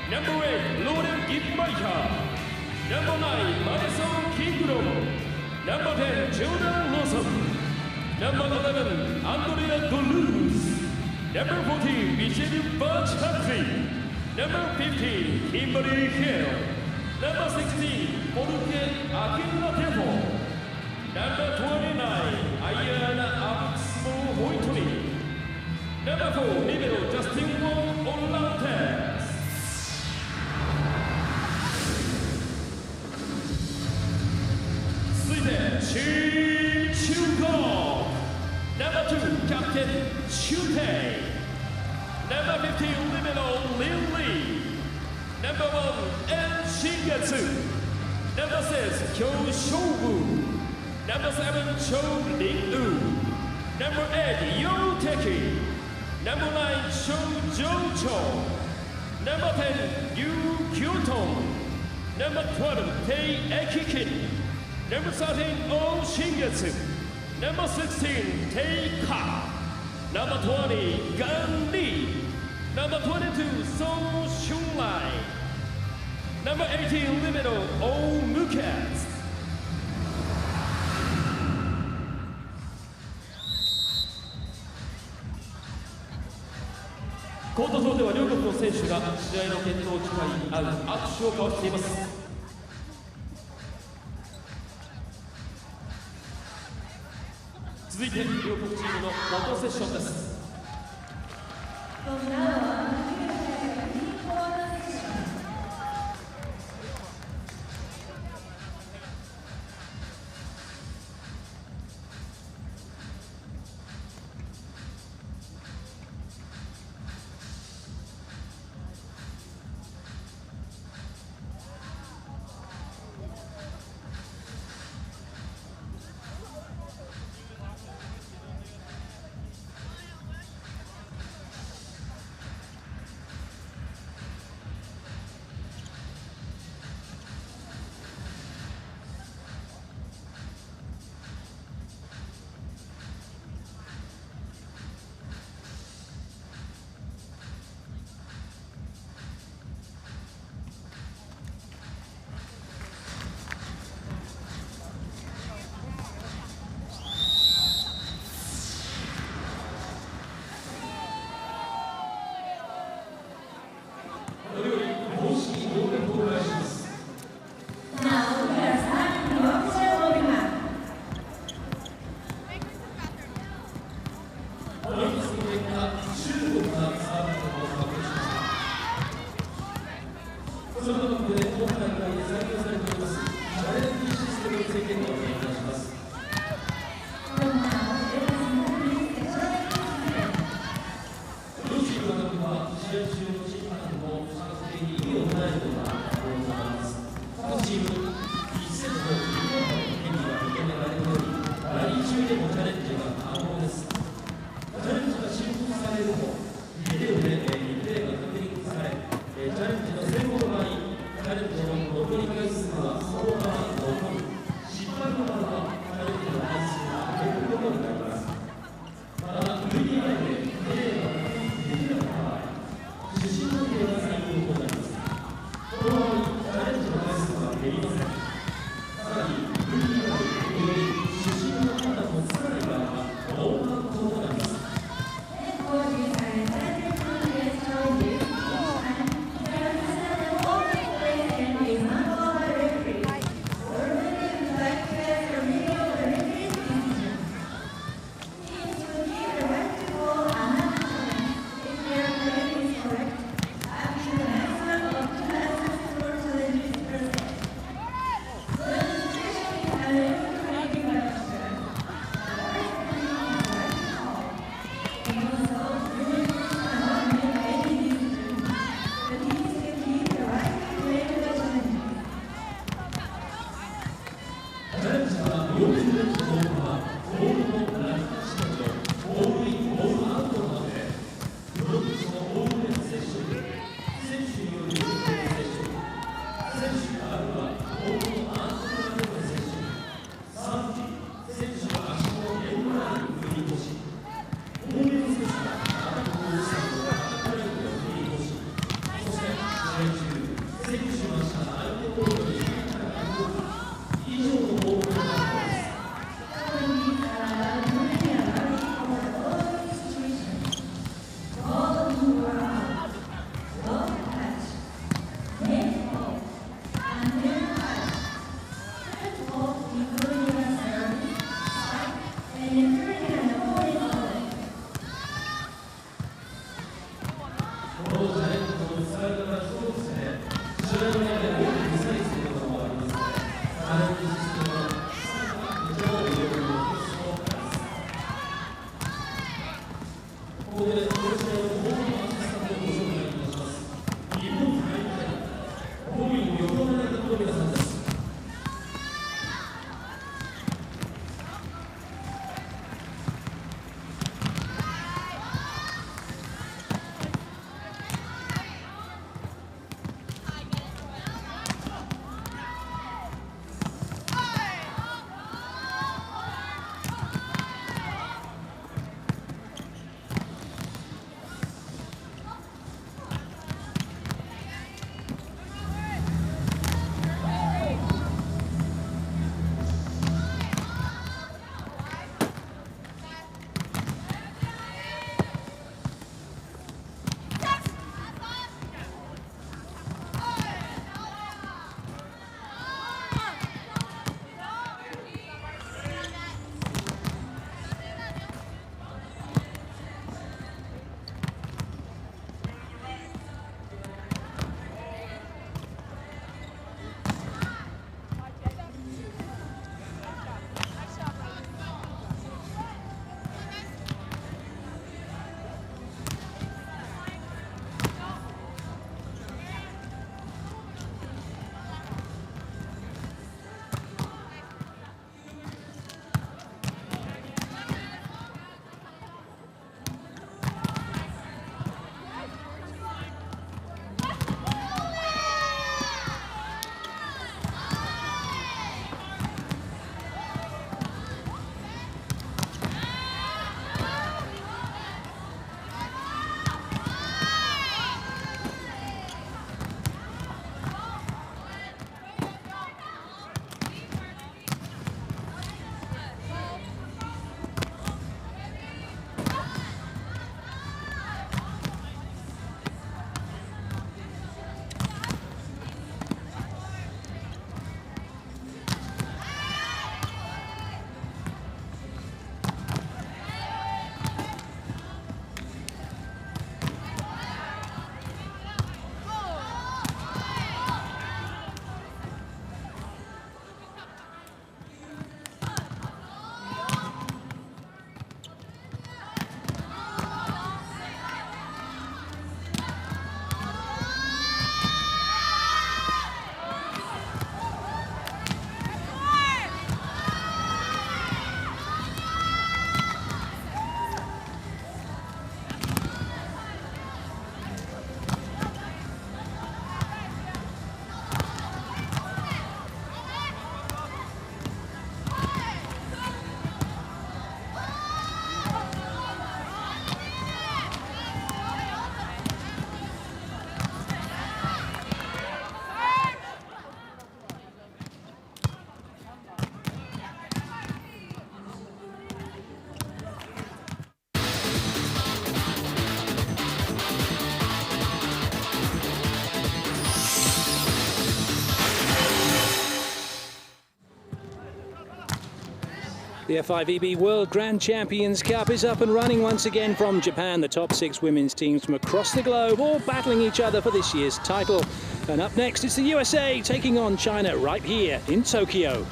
Number 8, Lauren Gitmaker. Number 9, Madison Kingdom. Number 10, Jordan Lawson. Number 11, Andrea Duluth. Number 14, Michelle Birch-Humphrey. Number 15, Kimberly Hill. Number 16, Jorge Aguilar-Tefo. Number 29, Ayana Absmo-Hoitoni. Number 4, Libero Justin Wong Olantes. Chin Chukov. Number 2, Captain Chute. Number 15, Libero Lin Lee. Number 1, En Shingetsu. Number 6, Kyo Shobu. Number 7, Cho Ling-u. Number 8, Yo Teki. Number 9, Cho Jo-cho. Number 10, Yu Kyoton. Number 12, Tei Ekikin. Number 13, O Shingetsu. Number 16, Tei Ka. Number 20, Gan Li. Number 22, Song Shunlai. Number 18, Libero O Mukatsu. コート上では両国の選手が試合の決闘を機会に合う握手を交わしています。続いて両国チームのフォトセッションです。こ The F5EB World Grand Champions Cup is up and running once again from Japan. The top 6 women's teams from across the globe all battling each other for this year's title. And up next it's the USA taking on China right here in Tokyo.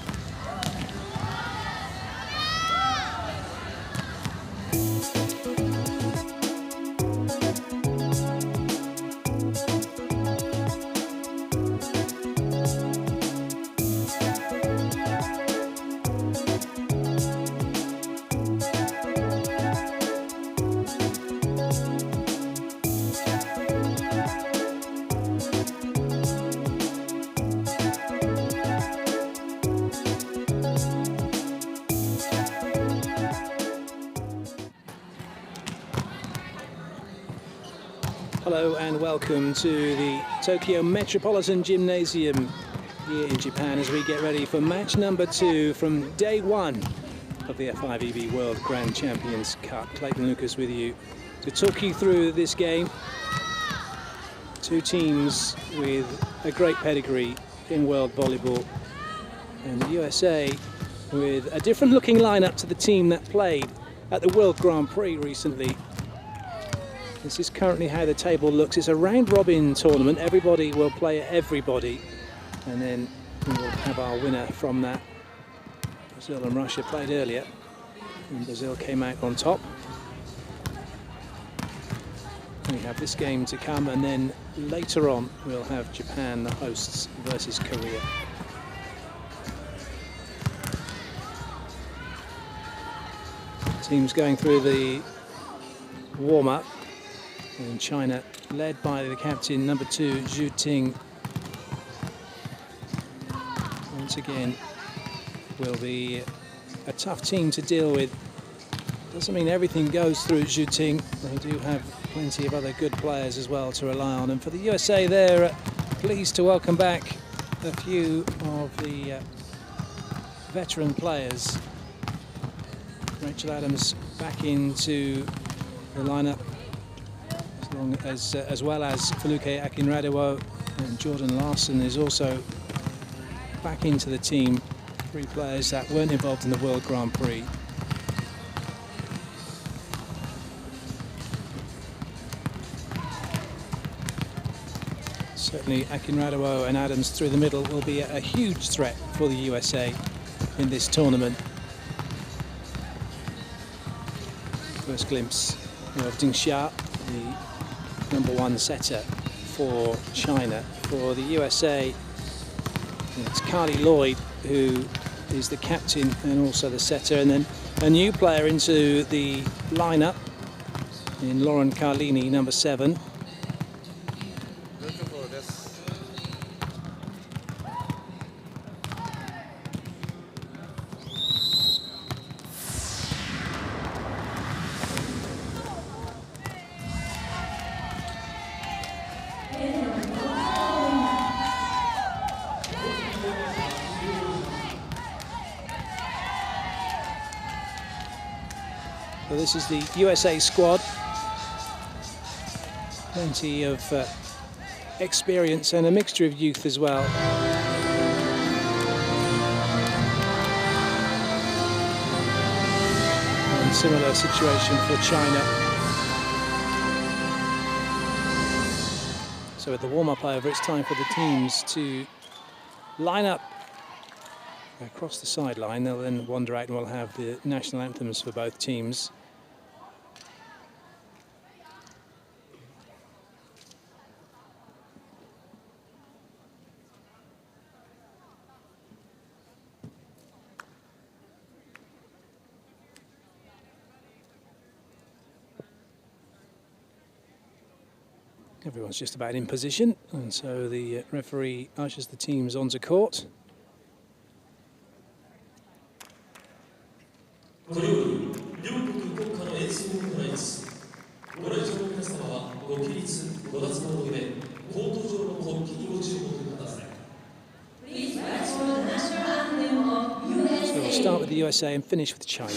Hello and welcome to the Tokyo Metropolitan Gymnasium here in Japan as we get ready for match number 2 from day 1 of the F5EB World Grand Champions Cup. Clayton Lucas with you to talk you through this game. 2 teams with a great pedigree in world volleyball, and the USA with a different looking lineup to the team that played at the World Grand Prix recently. This is currently how the table looks. It's a round-robin tournament. Everybody will play everybody, and then we will have our winner from that. Brazil and Russia played earlier, and Brazil came out on top. We have this game to come, and then later on we'll have Japan, the hosts, versus Korea. Teams going through the warm-up, and China led by the captain, number 2, Zhu Ting. Once again, will be a tough team to deal with. Doesn't mean everything goes through Zhu Ting. They do have plenty of other good players as well to rely on. And for the USA, they're pleased to welcome back a few of the veteran players. Rachel Adams back into the lineup, as well as Feluke Akinradewo, and Jordan Larson is also back into the team. 3 players that weren't involved in the World Grand Prix. Certainly Akinradewo and Adams through the middle will be a huge threat for the USA in this tournament. First glimpse of Ding Xia, the #1 setter for China. For the USA, it's Carly Lloyd who is the captain and also the setter, and then a new player into the lineup in Lauren Carlini, number 7. So this is the USA squad. Plenty of experience and a mixture of youth as well. And similar situation for China. So with the warm-up over, it's time for the teams to line up across the sideline. They'll then wander out and we'll have the national anthems for both teams. Everyone's just about in position, and so the referee ushers the teams onto court. So we'll start with the USA and finish with China.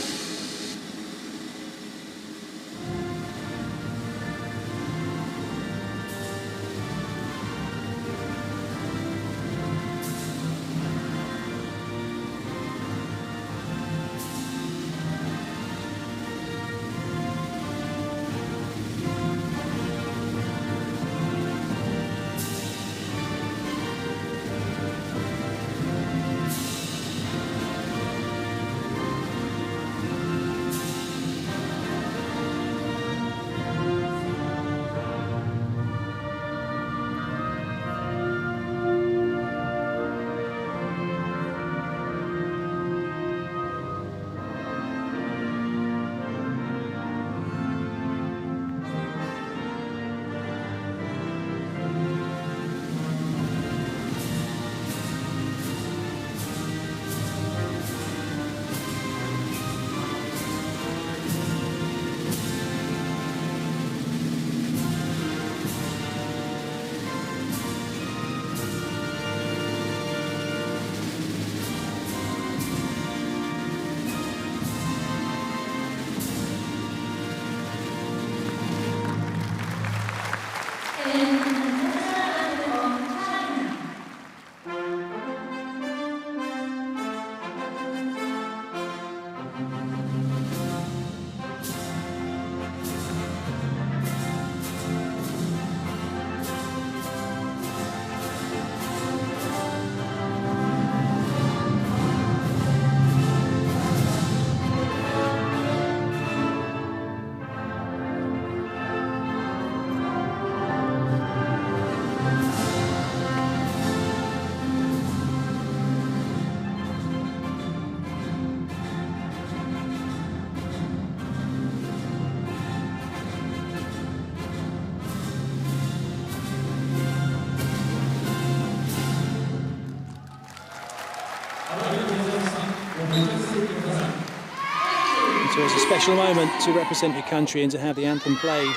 So it's a special moment to represent your country and to have the anthem played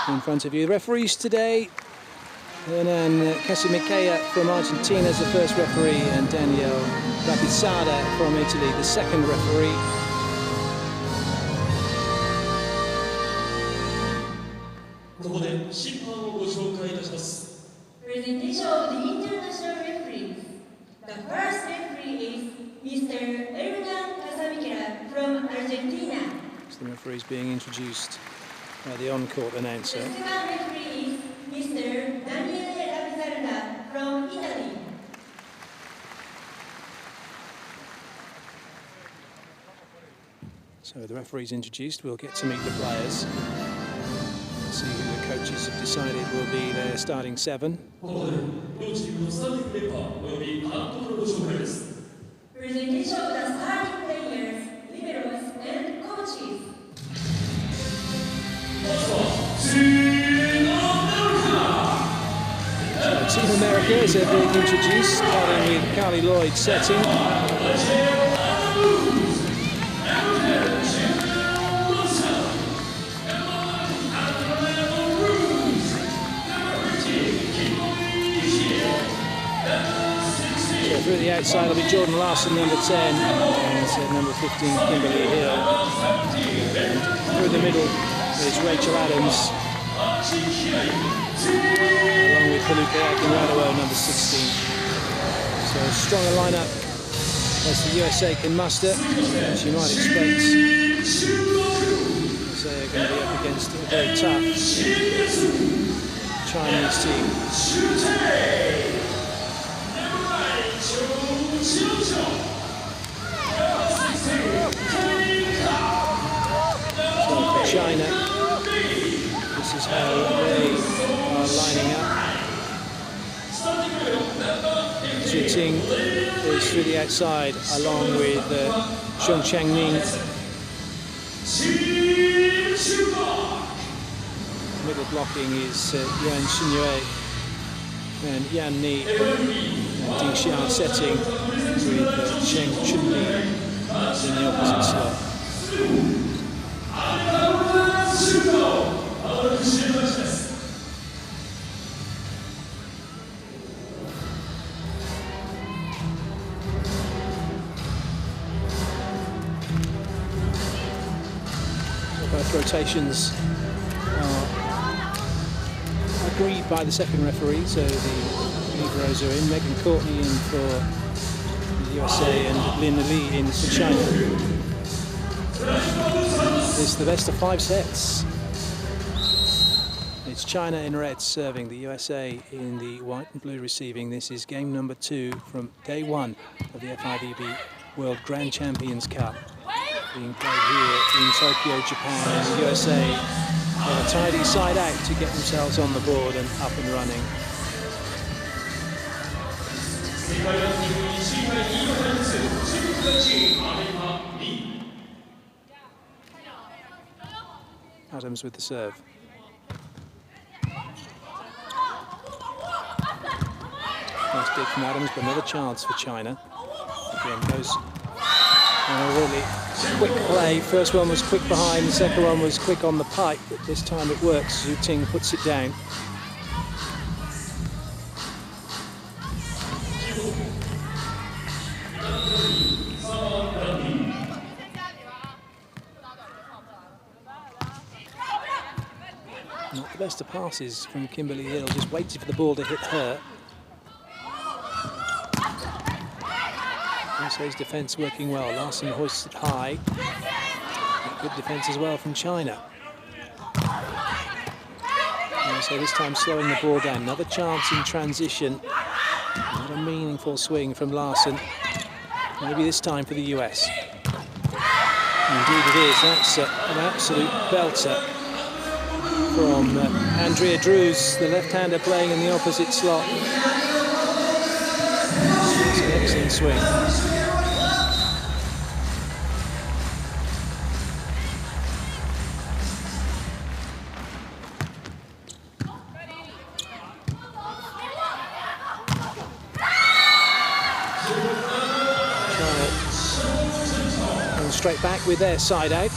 in front of you. The referees today, Hernan Casimikea from Argentina is the first referee, and Daniel Rapizada from Italy, the second referee. Presentation of the international referees. The first referee is Mr. Hernan Casimikea from Argentina. So the referee is being introduced by the on-court announcer. The second referee is Mr. Daniel Rapizada from Italy. So the referee's introduced, we'll get to meet the players. See who the coaches have decided will be their starting seven. Presentation of the starting players, liberos, and coaches. So Team America is being introduced, starting with Carly Lloyd setting. Through the outside will be Jordan Larson, number 10, and number 15, Kimberly Hill. And through the middle is Rachel Adams, along with Felipe Akinradawo, number 16. So as strong a lineup as the USA can muster, as you might expect. So they're going to be up against a very tough Chinese team. So for China, this is how they are lining up. Zhu Ting is through the outside, along with Xiong Changning. Middle blocking is Yuan Xinyue and Yan Ni, and Ding Xian setting with Cheng Chunli in the opposite slot. Both rotations are agreed by the second referee, so the liberos are in. Megan Courtney in for the USA and Lin Li in for China. It's the best of 5 sets. It's China in red serving, the USA in the white and blue receiving. This is game number 2 from day 1 of the F5EB World Grand Champions Cup, being played here in Tokyo, Japan, and the USA have a tidy side out to get themselves on the board and up and running. Adams with the serve. Nice dig from Adams, but another chance for China. Again, goes on a really quick play. First one was quick behind, the second one was quick on the pipe, but this time it works. Zhu Ting puts it down. Not the best of passes from Kimberly Hill, just waited for the ball to hit her. USA's defence working well. Larson hoists it high. Good defence as well from China. USA this time slowing the ball down. Another chance in transition. Not a meaningful swing from Larson. Maybe this time for the US. Indeed it is. That's an absolute belter from Andrea Drews, the left-hander playing in the opposite slot. It's an excellent swing. straight back with their side out.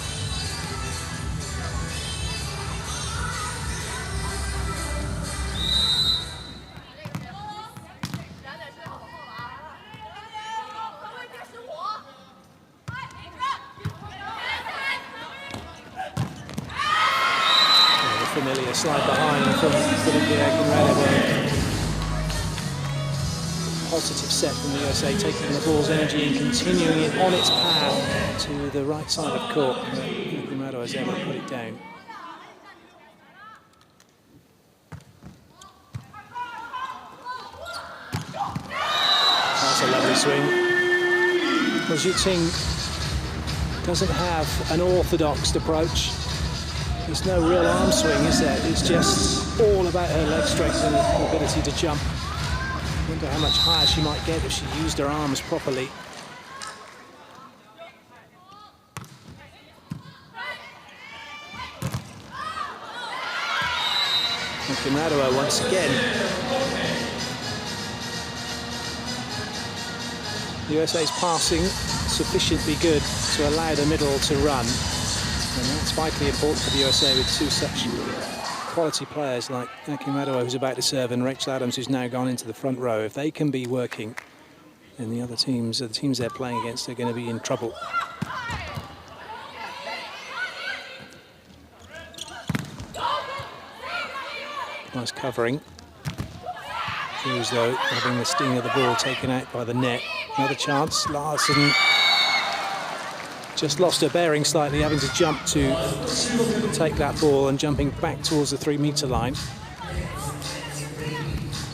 Familiar slide behind from Conrado. Positive set from the USA, taking the ball's energy and continuing it on its path to the right side of court. Conrado has able to put it down. That's a lovely swing. Well, Zhuting doesn't have an orthodox approach. There's no real arm swing, is there? It's just all about her leg strength and her ability to jump. I wonder how much higher she might get if she used her arms properly. And Conrado once again. The USA's passing sufficiently good to allow the middle to run. And that's vitally important for the USA with two such quality players like Conrado, who's about to serve, and Rachel Adams, who's now gone into the front row. If they can be working, then the other teams, the teams they're playing against, are going to be in trouble. Nice covering. Hughes, though, having the sting of the ball taken out by the net. Another chance. Larson just lost her bearing slightly, having to jump to take that ball and jumping back towards the 3-meter line.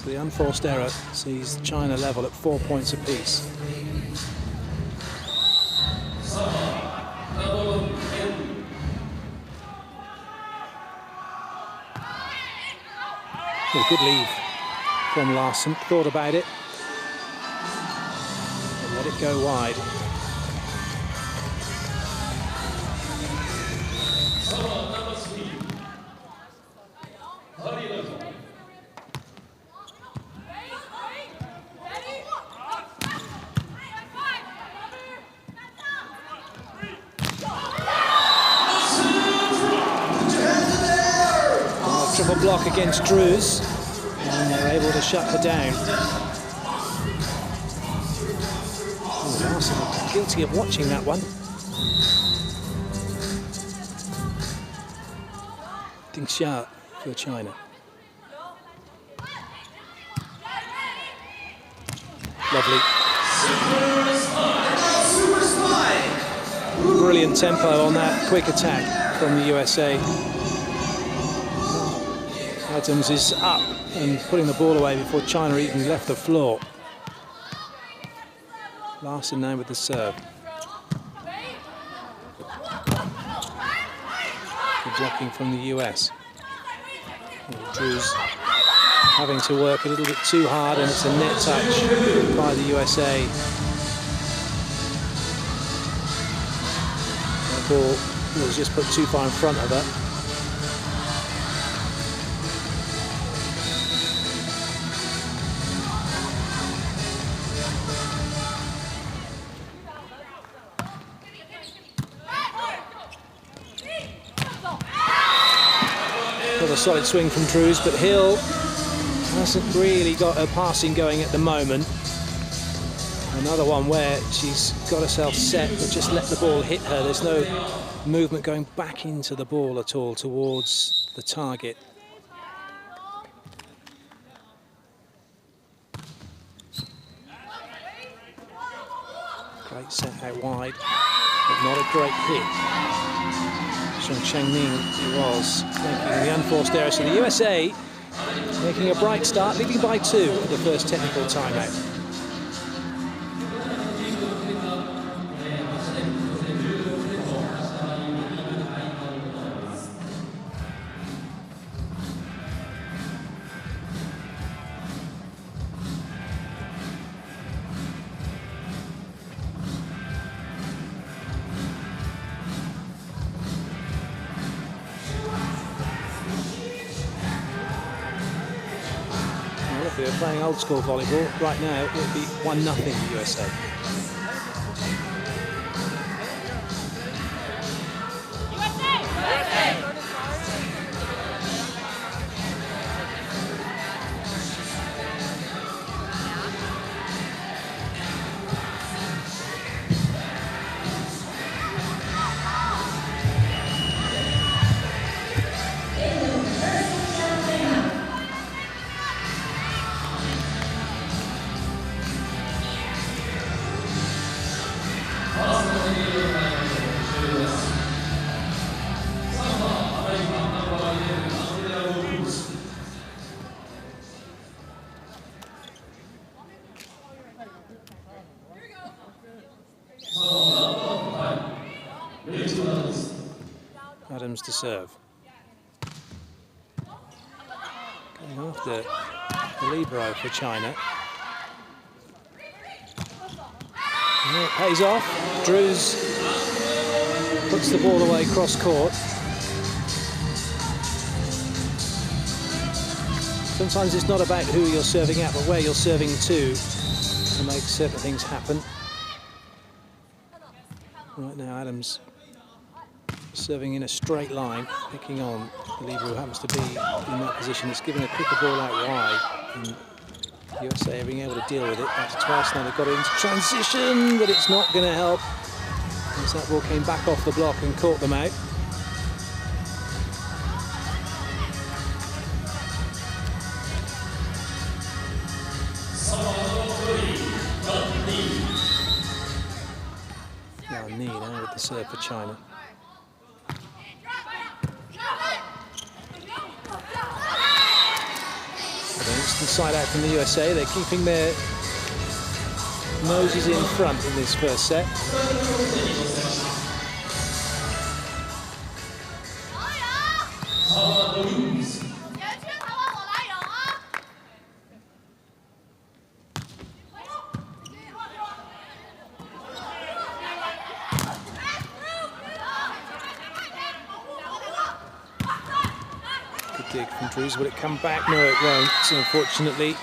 The unforced error sees China level at 4 points apiece. Well, good leave from Larson. Thought about it and let it go wide. Triple block against Drews, and they're able to shut her down. Oh, Larson guilty of watching that one. Ding Xia for China. Lovely. Brilliant tempo on that quick attack from the USA. Adams is up and putting the ball away before China even left the floor. Larson now with the serve. Good blocking from the US. Drews having to work a little bit too hard, and it's a net touch by the USA. That ball was just put too far in front of her. A solid swing from Drews, but Hill hasn't really got her passing going at the moment. Another one where she's got herself set, but just let the ball hit her. There's no movement going back into the ball at all towards the target. Great set out wide, but not a great hit. Changming was making the unforced error. So the USA making a bright start, leading by 2 at the first technical timeout. If we were playing old school volleyball, right now it would be 1-0 USA. Adams to serve. Going after the libero for China. And it pays off. Drews puts the ball away cross court. Sometimes it's not about who you're serving at, but where you're serving to make certain things happen. Right now, Adams serving in a straight line, picking on the libero who happens to be in that position. It's giving a quicker ball out wide, and USA being able to deal with it. That's twice now they've got it into transition, but it's not going to help, as that ball came back off the block and caught them out. Now with the serve for China. An instant side out from the USA. They're keeping their noses in front in this first set. Will it come back? No, it won't. So unfortunately,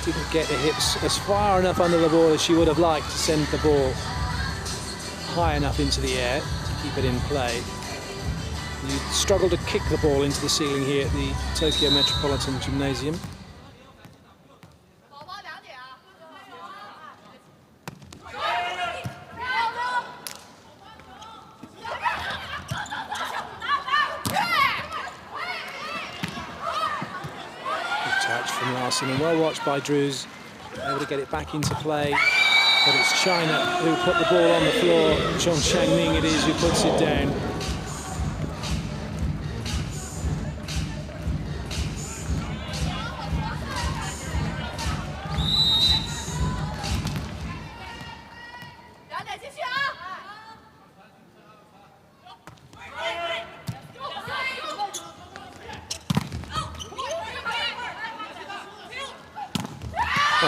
didn't get the hips as far enough under the ball as she would have liked to send the ball high enough into the air to keep it in play. You struggle to kick the ball into the ceiling here at the Tokyo Metropolitan Gymnasium. And well watched by Drews, able to get it back into play, but it's China who put the ball on the floor. Zhong Changning it is who puts it down.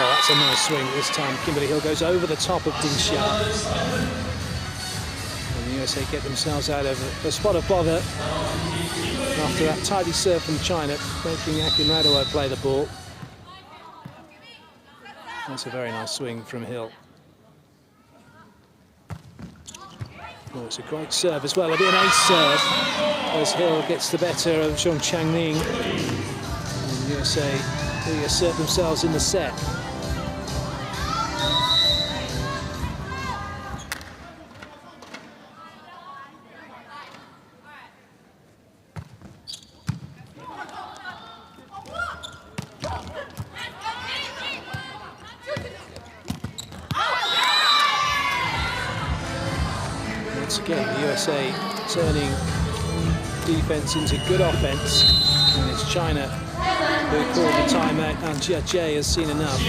Oh, that's a nice swing this time. Kimberly Hill goes over the top of Ding Xia. And the USA get themselves out of a spot of bother after that tidy serve from China, making Akinradova play the ball. That's a very nice swing from Hill. Oh, it's a great serve as well. It'll be an ace serve as Hill gets the better of Zhong Changning. And the USA reassert themselves in the set. Once again, the USA turning defense into good offense, and it's China who called the timeout, and Jia Jie has seen enough.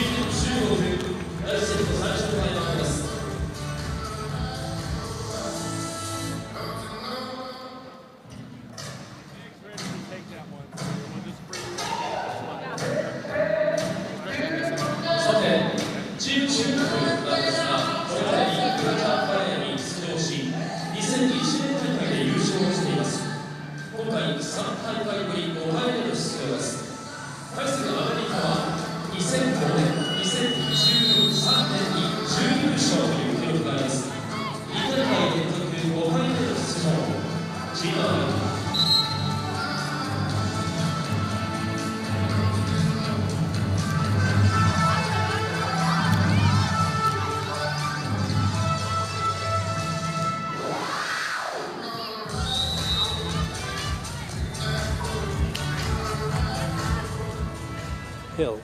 Hill.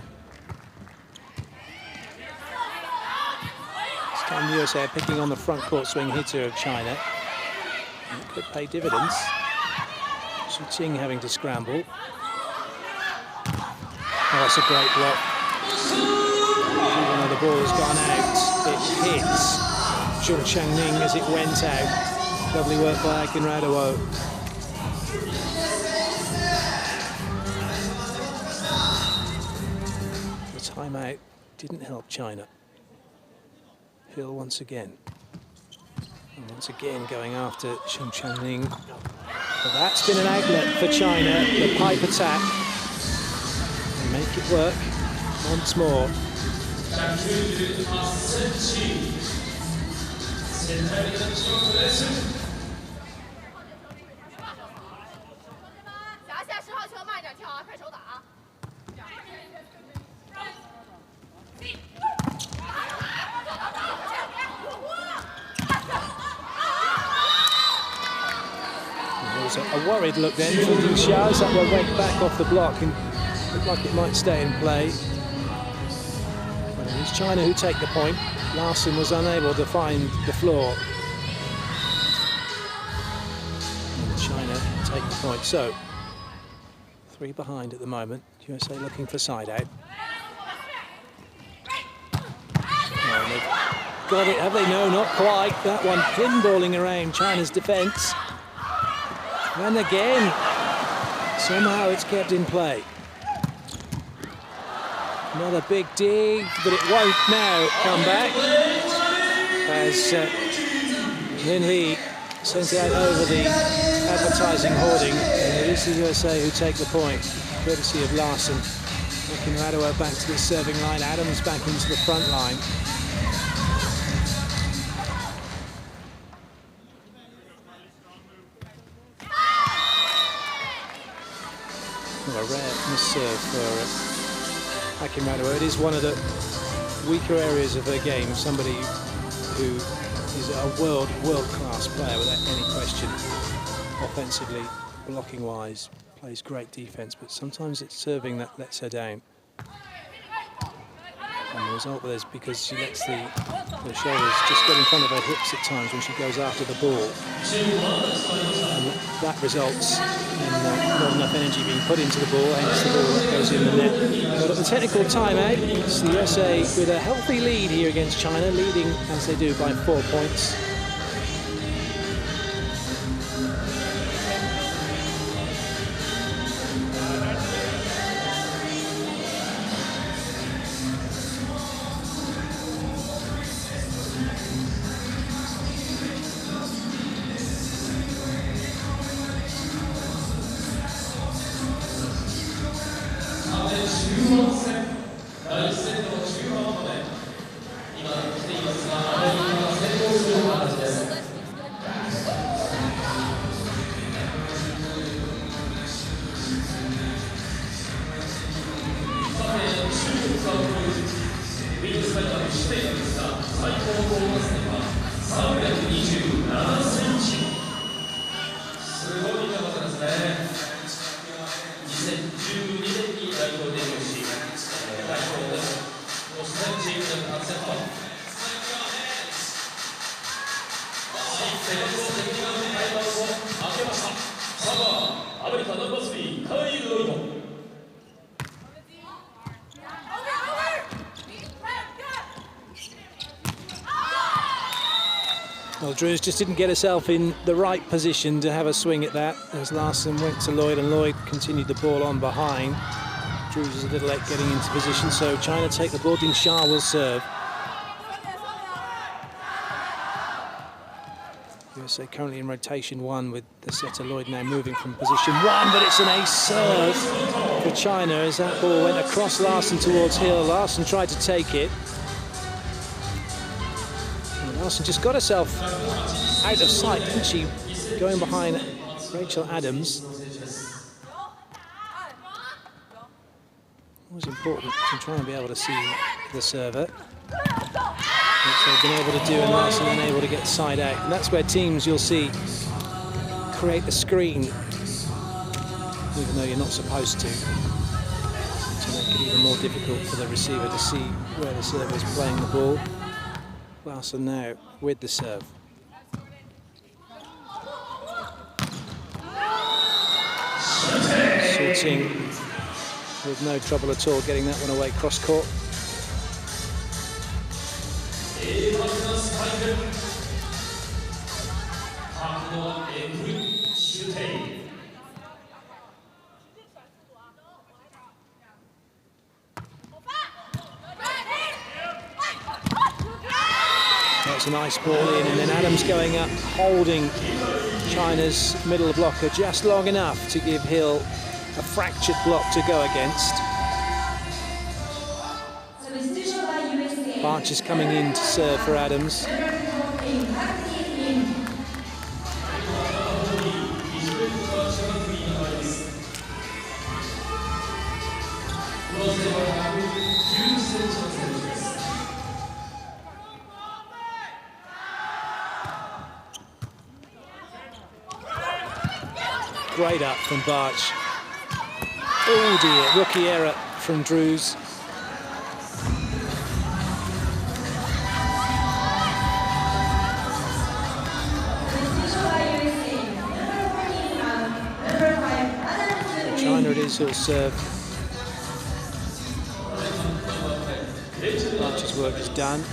This time the USA are picking on the front court swing hitter of China. It could pay dividends. Xu Qing having to scramble. Oh, that's a great block. Even though the ball has gone out, it hits Zhong Changning as it went out. Lovely work by Akinradova. The timeout didn't help China. Hill once again. And once again going after Xu Chanling. But that's been an outlet for China, the pipe attack. And make it work once more. A worried look then from Ding Xiao as that one went back off the block and looked like it might stay in play. Well, it is China who take the point. Larson was unable to find the floor. And China take the point. So, 3 behind at the moment. USA looking for side out. Oh, they've got it, have they? No, not quite. That one pinballing around China's defence. And again, somehow it's kept in play. Another big dig, but it won't now come back. As Lin Li sent it out over the advertising hoarding. And it is the USA who take the point, courtesy of Larson. Knocking Radua back to the serving line, Adams back into the front line. A rare miss-serve for Hakim Radua. It is one of the weaker areas of her game. Somebody who is a world-class player without any question. Offensively, blocking-wise, plays great defence, but sometimes it's serving that lets her down. And the result of this is because she lets the shoulders just get in front of her hips at times when she goes after the ball. And that results in not enough energy being put into the ball, hence the ball that goes in the net. But at the technical timeout, it's the USA with a healthy lead here against China, leading as they do by 4 points. Well, Drews just didn't get herself in the right position to have a swing at that as Larson went to Lloyd and Lloyd continued the ball on behind. Drews is a little late getting into position, so China take the ball. Ding Xiao will serve. USA currently in rotation 1 with the setter Lloyd now moving from position 1, but it's an ace serve for China as that ball went across Larson towards Hill. Larson tried to take it. Larson just got herself out of sight, didn't she? Going behind Rachel Adams. It was important to try and be able to see the server, which they've been able to do, and Larson unable to get side out. And that's where teams, you'll see, create the screen, even though you're not supposed to make it even more difficult for the receiver to see where the server is playing the ball. Larson now with the serve. Shooting with no trouble at all, getting that one away cross court. It's a nice ball in, and then Adams going up, holding China's middle blocker just long enough to give Hill a fractured block to go against. Barch is coming in to serve for Adams. Great up from Barch. Oh dear, rookie error from Drews. China it is who'll serve. Barch's work is done.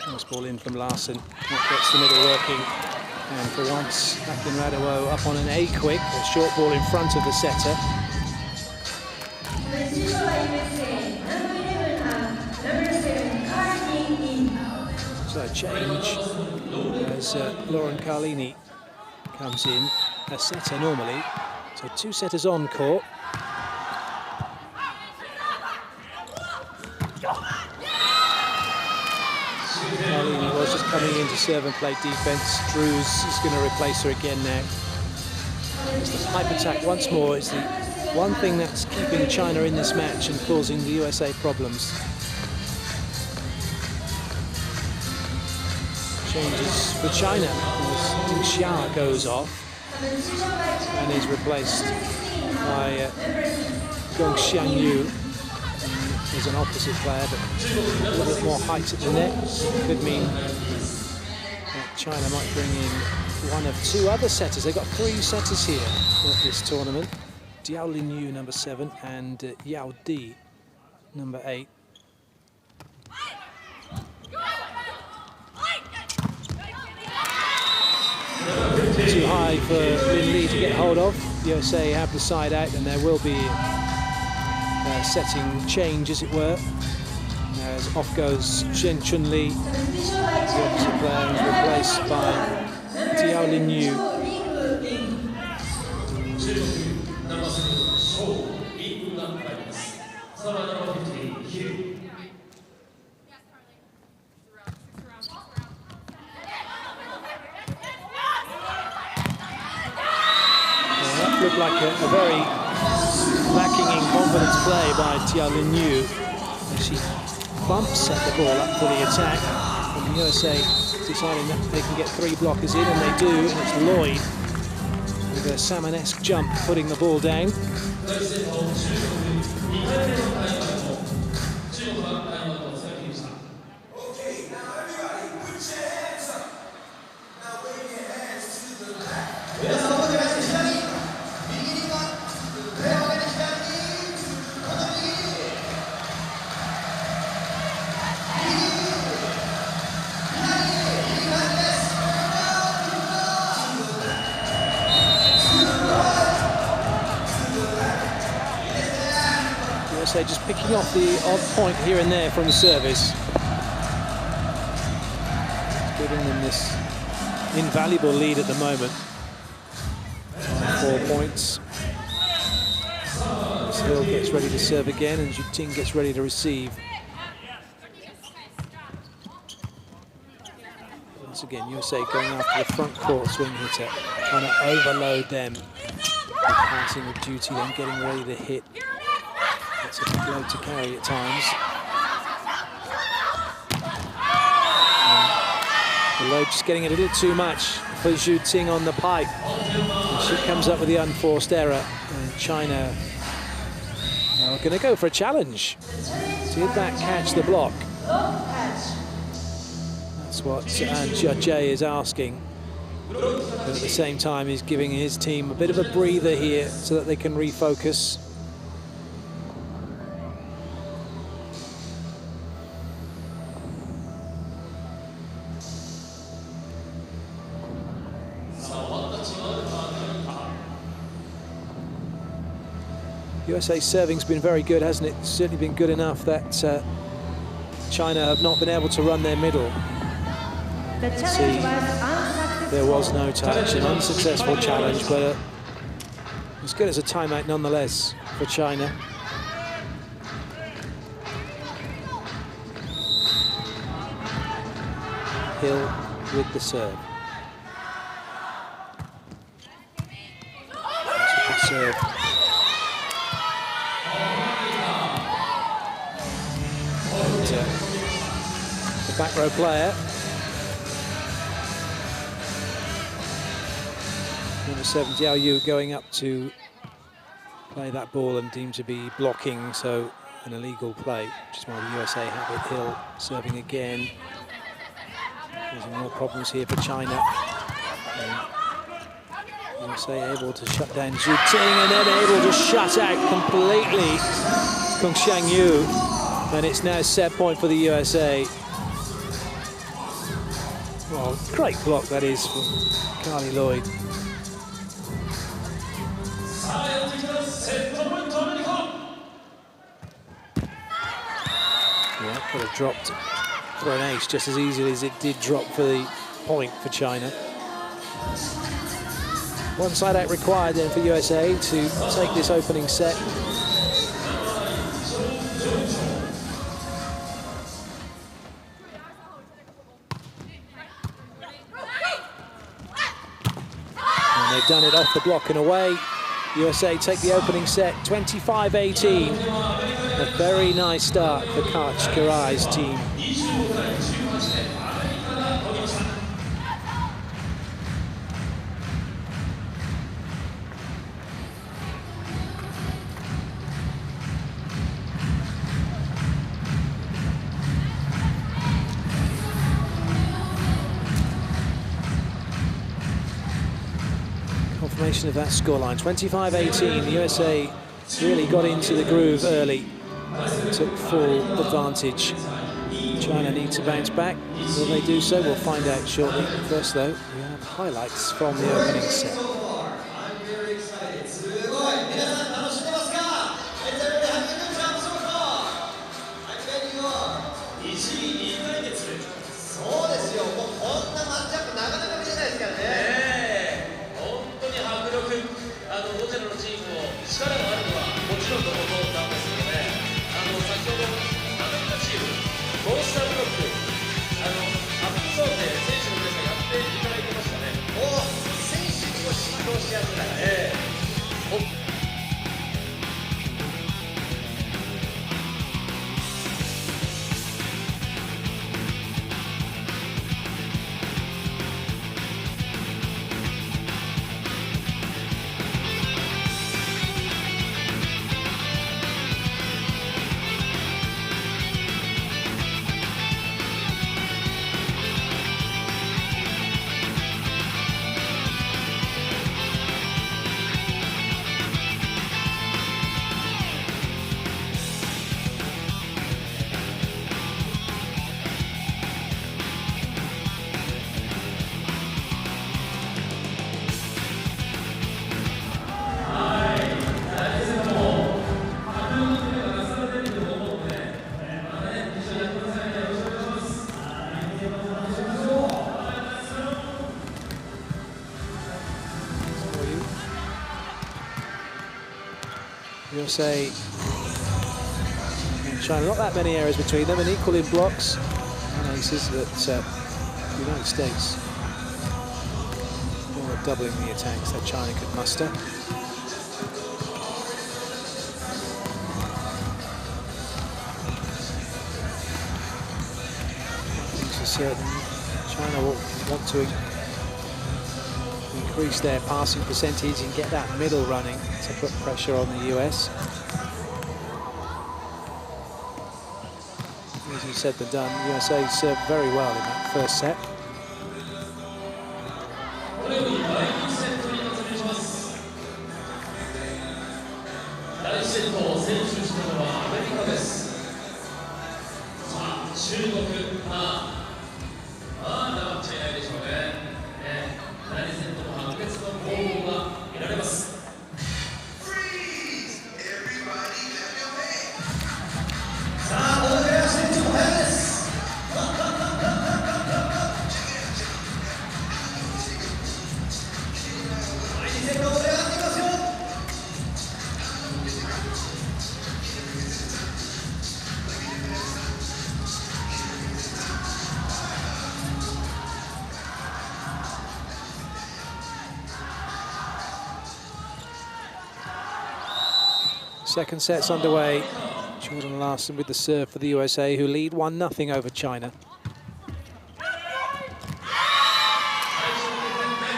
Nice ball in from Larson. That gets the middle working. And for once, back in Radewo up on an A quick. A short ball in front of the setter. So a change as Lauren Carlini comes in. A setter normally. So two setters on court. Carlini was just coming in to serve and play defense. Drews is going to replace her again now. The pipe attack once more is the one thing that's keeping China in this match and causing the USA problems. Changes for China as Ding Xia goes off and is replaced by Gong Xiangyu. Is an opposite player, but a little bit more height at the net. Could mean that China might bring in one of two other setters. They've got three setters here at this tournament. Diao Linyu, number 7, and Yao Di, number 8. Too high for Lin Li to get hold of. USA have the side out, and there will be setting change, as it were, as off goes Shen Chun-Li. The opposite player is replaced by Diao Linyu. That looked like a very lacking in confidence play by Diao Linyu. She bumps at the ball up for the attack. And the USA deciding that they can get 3 blockers in, and they do, and it's Lloyd with a salmon-esque jump putting the ball down. Just picking off the odd point here and there from the service. Giving them this invaluable lead at the moment. 4 points. Hill gets ready to serve again, and Juting gets ready to receive. Once again, USA going after the front court swing hitter, trying to overload them. Passing with duty, then getting ready to hit. It's a big load to carry at times. And the load just getting a little too much for Zhu Ting on the pipe. And she comes up with the unforced error. And China are going to go for a challenge. Did that catch the block? That's what Jia Jie is asking. But at the same time, he's giving his team a bit of a breather here so that they can refocus. USA's serving's been very good, hasn't it? Certainly been good enough that China have not been able to run their middle. See, there was no touch, an unsuccessful challenge, but as good as a timeout nonetheless for China. Hill with the serve. That's a good serve. The back row player, number 7, Jiao Yu, going up to play that ball and deemed to be blocking, so an illegal play, which is why the USA have it. Hill serving again. Causing more problems here for China. And USA able to shut down Zhu Ting and then able to shut out completely Kung Xiang Yu. And it's now set point for the USA. Well, great block that is from Carly Lloyd. Yeah, could have dropped for an ace just as easily as it did drop for the point for China. One side out required then for USA to take this opening set. They've done it off the block and away. USA take the opening set, 25-18. A very nice start for Karch Karai's team. Confirmation of that scoreline, 25-18. The USA really got into the groove early, took full advantage. China needs to bounce back. Will they do so? We'll find out shortly. First though, we have highlights from the opening set. USA and China, not that many errors between them, and equal in blocks and aces that the United States more than doubling the attacks that China could muster. Things are certain. China will want to increase their passing percentage and get that middle running to put pressure on the US. Easier said than done. USA served very well in that first set. 第1セットを先取したのはアメリカです。さあ、中国、黙っちゃいないでしょうね。第2セットも白熱の攻防が見られます。さあ、これでセットも早いです。第2セットも盛り上がっていますよ。Second set's underway. Jordan Larson with the serve for the USA, who lead 1-0 over China.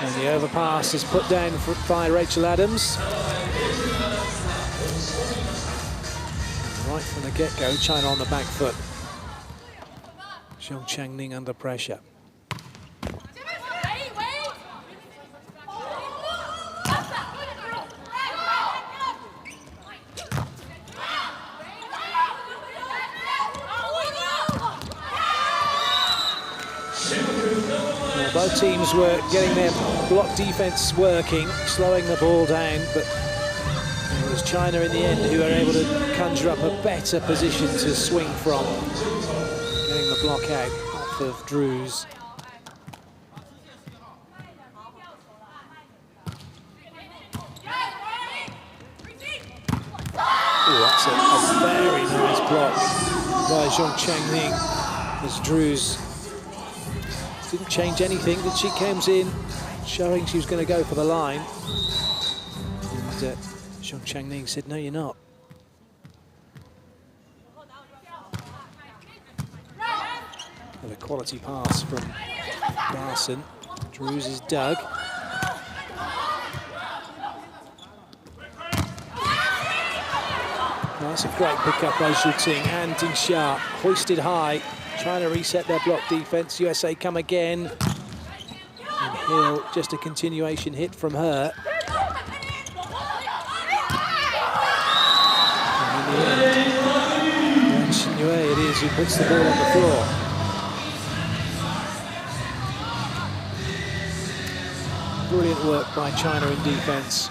And the overpass is put down by Rachel Adams. Right from the get-go, China on the back foot. Zhong Changning under pressure. Both teams were getting their block defense working, slowing the ball down, but it was China in the end who were able to conjure up a better position to swing from, getting the block out off of Drews. Oh, that's a very nice block by Zhong Changning as Drews didn't change anything, that she comes in showing she was going to go for the line. And Zhong Changning said, no, you're not. And a quality pass from Larson. Drews is dug. That's a great pick-up by Zhu Ting and Ding Xia, hoisted high. China reset their block defense. USA come again. And Hill, just a continuation hit from her. And in the end, Wen Yue it is who puts the ball on the floor. Brilliant work by China in defense.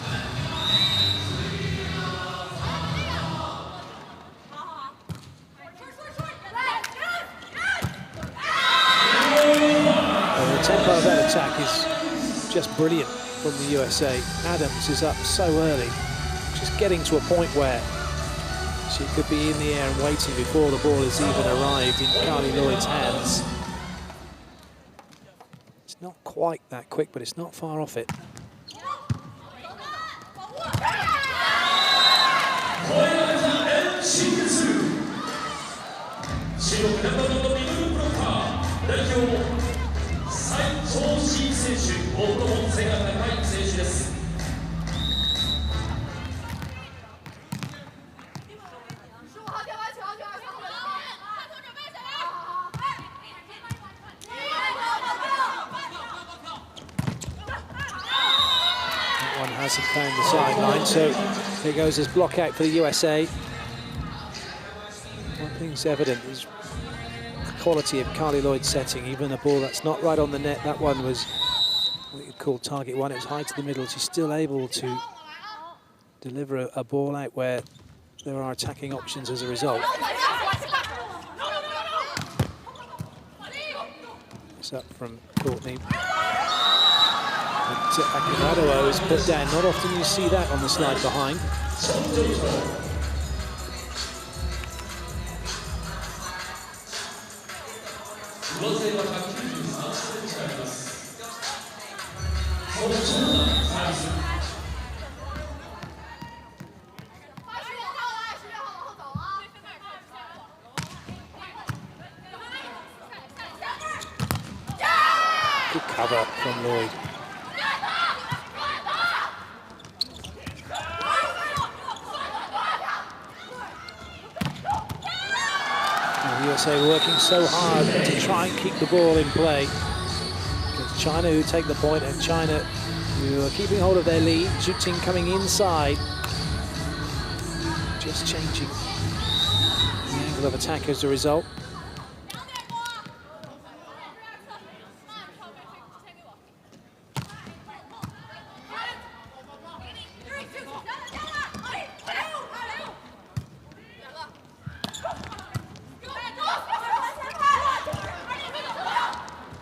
The tempo of that attack is just brilliant from the USA. Adams is up so early, just getting to a point where she could be in the air and waiting before the ball has even arrived in Carly Lloyd's hands. It's not quite that quick, but it's not far off it. That one hasn't found the sideline, so here goes this block out for the USA. One thing's evident is the quality of Carly Lloyd's setting. Even a ball that's not right on the net, that one was what you'd call target one. It was high to the middle. She's still able to deliver a ball out where there are attacking options as a result. It's up from Courtney. Akirado is put down. Not often you see that on the slide behind. Good cover from Lloyd. The USA working so hard to try and keep the ball in play. It's China who take the point, and China who are keeping hold of their lead. Zhu Ting coming inside. just changing the angle of attack as a result.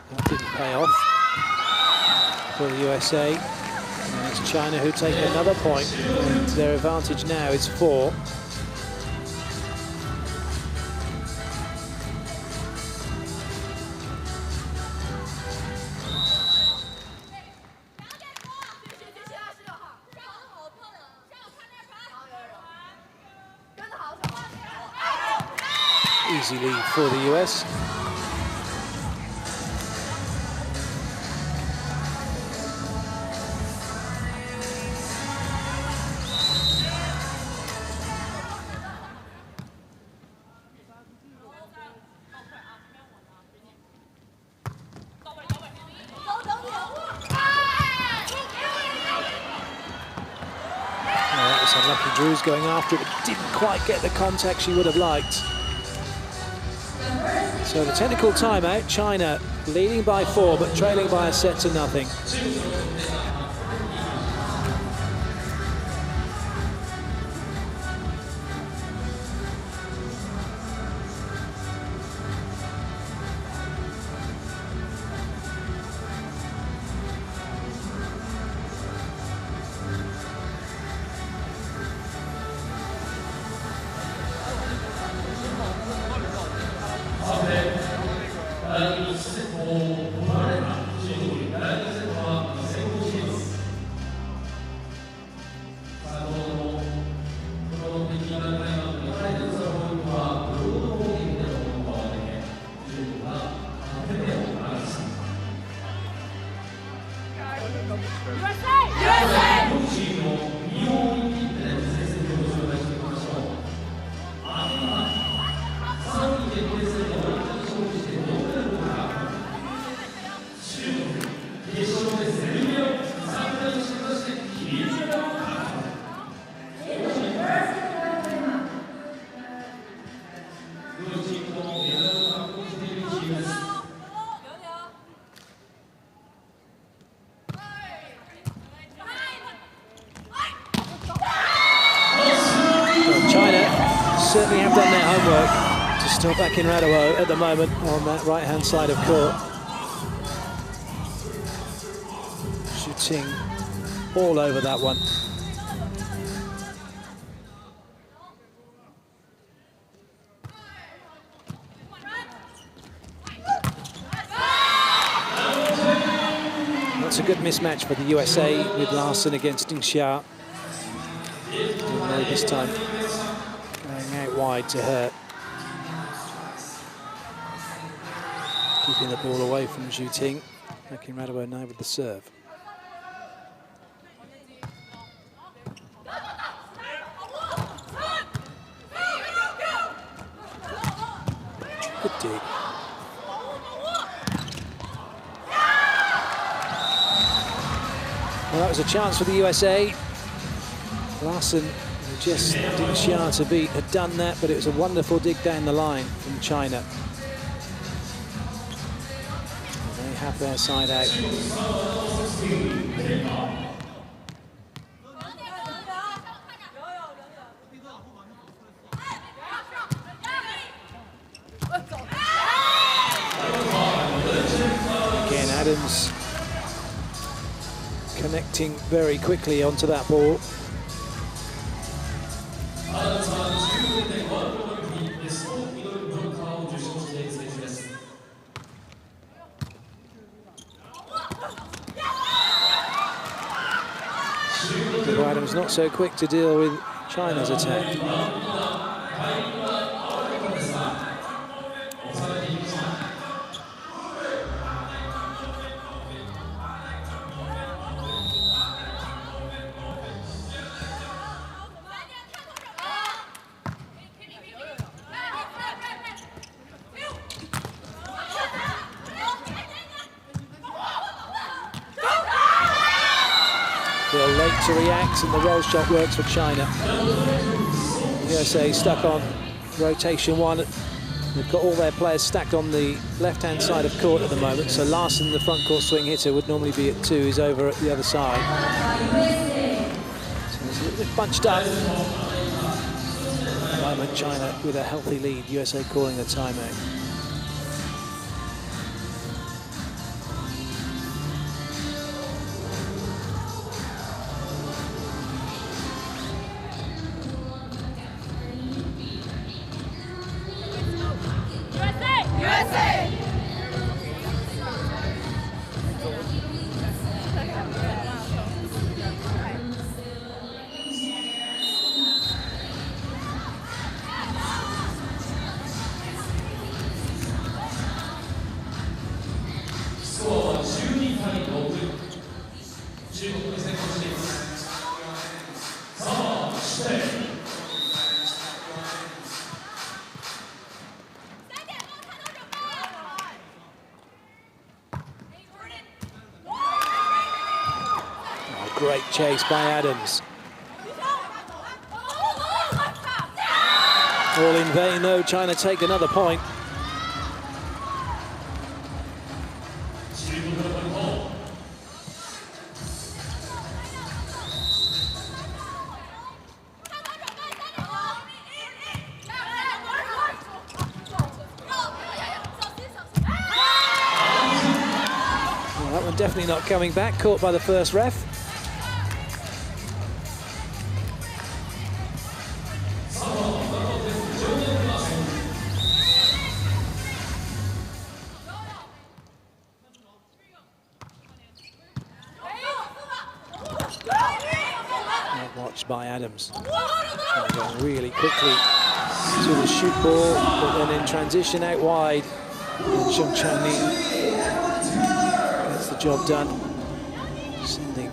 That didn't pay off for the USA. And it's China who take another point, and their advantage now is 4. Easy lead for the US. That was unlucky. Drew's going after it, but didn't quite get the contact she would have liked. So the technical timeout, China leading by 4, but trailing by a set to 0. Certainly have done their homework to stop back in Raduo at the moment on that right-hand side of court. Shooting all over that one. That's a good mismatch for the USA with Larson against Ding Xia. Didn't know this time. Out wide to her. Keeping the ball away from Zhu Ting. Making Raduo now with the serve. Good dig. Well, that was a chance for the USA. Larson just Ding Xia to beat had done that, but it was a wonderful dig down the line from China. They have their side out. Again, Adams connecting very quickly onto that ball. Adams not so quick to deal with China's attack. Late to react, and the roll shot works for China. USA stuck on rotation 1. They've got all their players stacked on the left-hand side of court at the moment, so Larson, the front court swing hitter, would normally be at 2, is over at the other side. So it's a little bit bunched up. At the moment, China with a healthy lead, USA calling a timeout. Great chase by Adams. All in vain, though. China take another point. Well, that one definitely not coming back, caught by the first ref. By Adams. Going really quickly to the shoot ball, but then in transition out wide. And Zhong Changning gets the job done, sending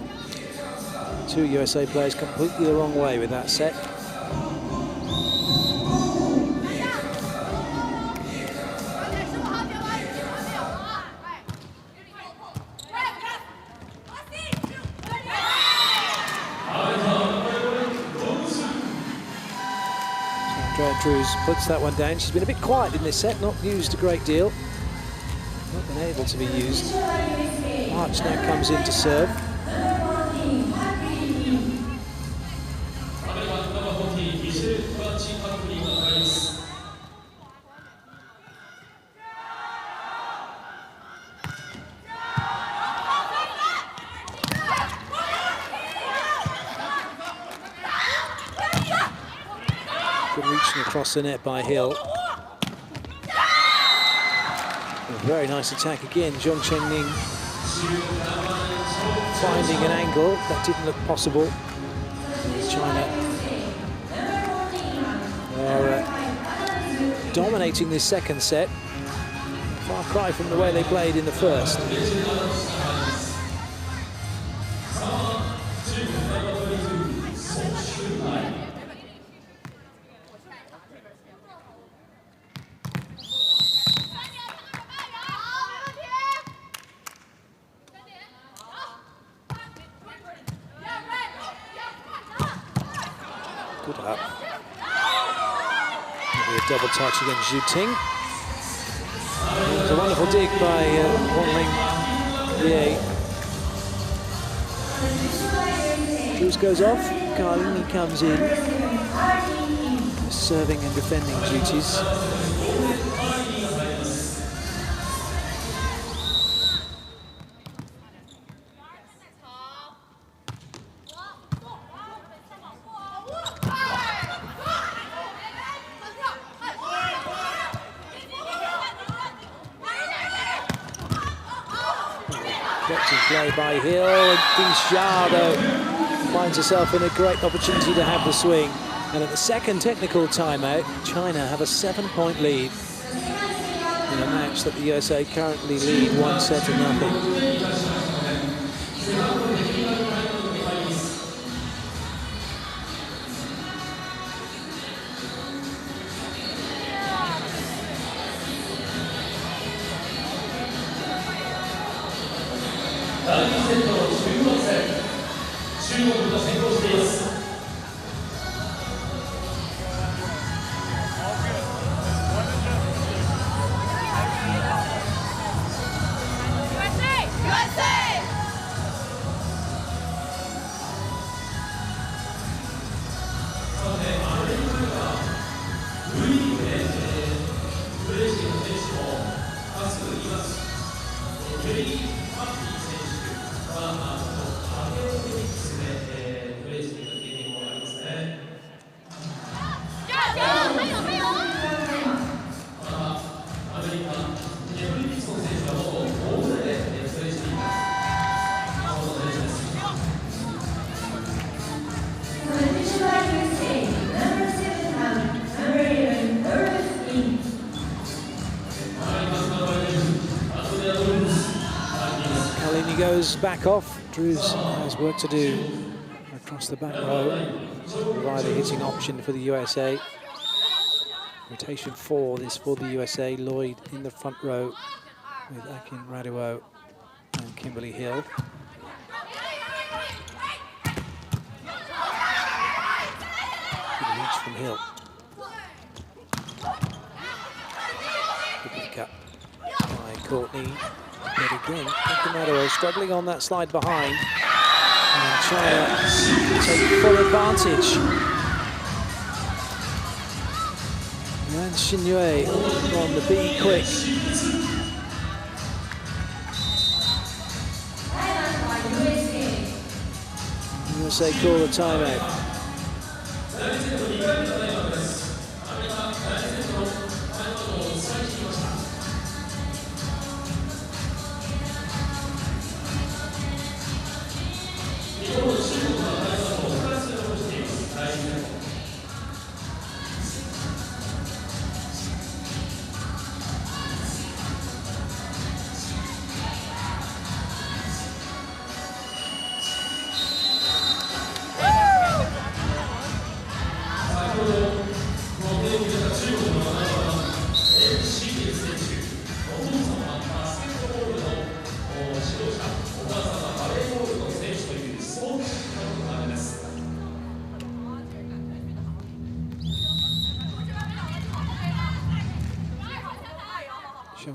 2 USA players completely the wrong way with that set. Drews puts that one down. She's been a bit quiet in this set, not used a great deal. Not been able to be used. March now comes in to serve. Reaching across the net by Hill. A very nice attack again. Zhong Chengning finding an angle that didn't look possible. China are dominating this second set. Far cry from the way they played in the first. Good up. Maybe a double touch against Zhu Ting. It was a wonderful dig by Wang Ling. Drews goes off. Carlini comes in. Serving and defending duties. Play by Hill, and Dixiardo finds herself in a great opportunity to have the swing. And at the second technical timeout, China have a 7-point lead in a match that the USA currently lead 1-0. goes back off. Drews has work to do across the back row. Rider hitting option for the USA. Rotation 4 this for the USA. Lloyd in the front row with Akin Raduo and Kimberly Hill. Good reach from Hill. Good pick up by Courtney. But again, Akin Raduo struggling on that slide behind. And China take full advantage. And Xin Yue on the B quick. USA call the timeout.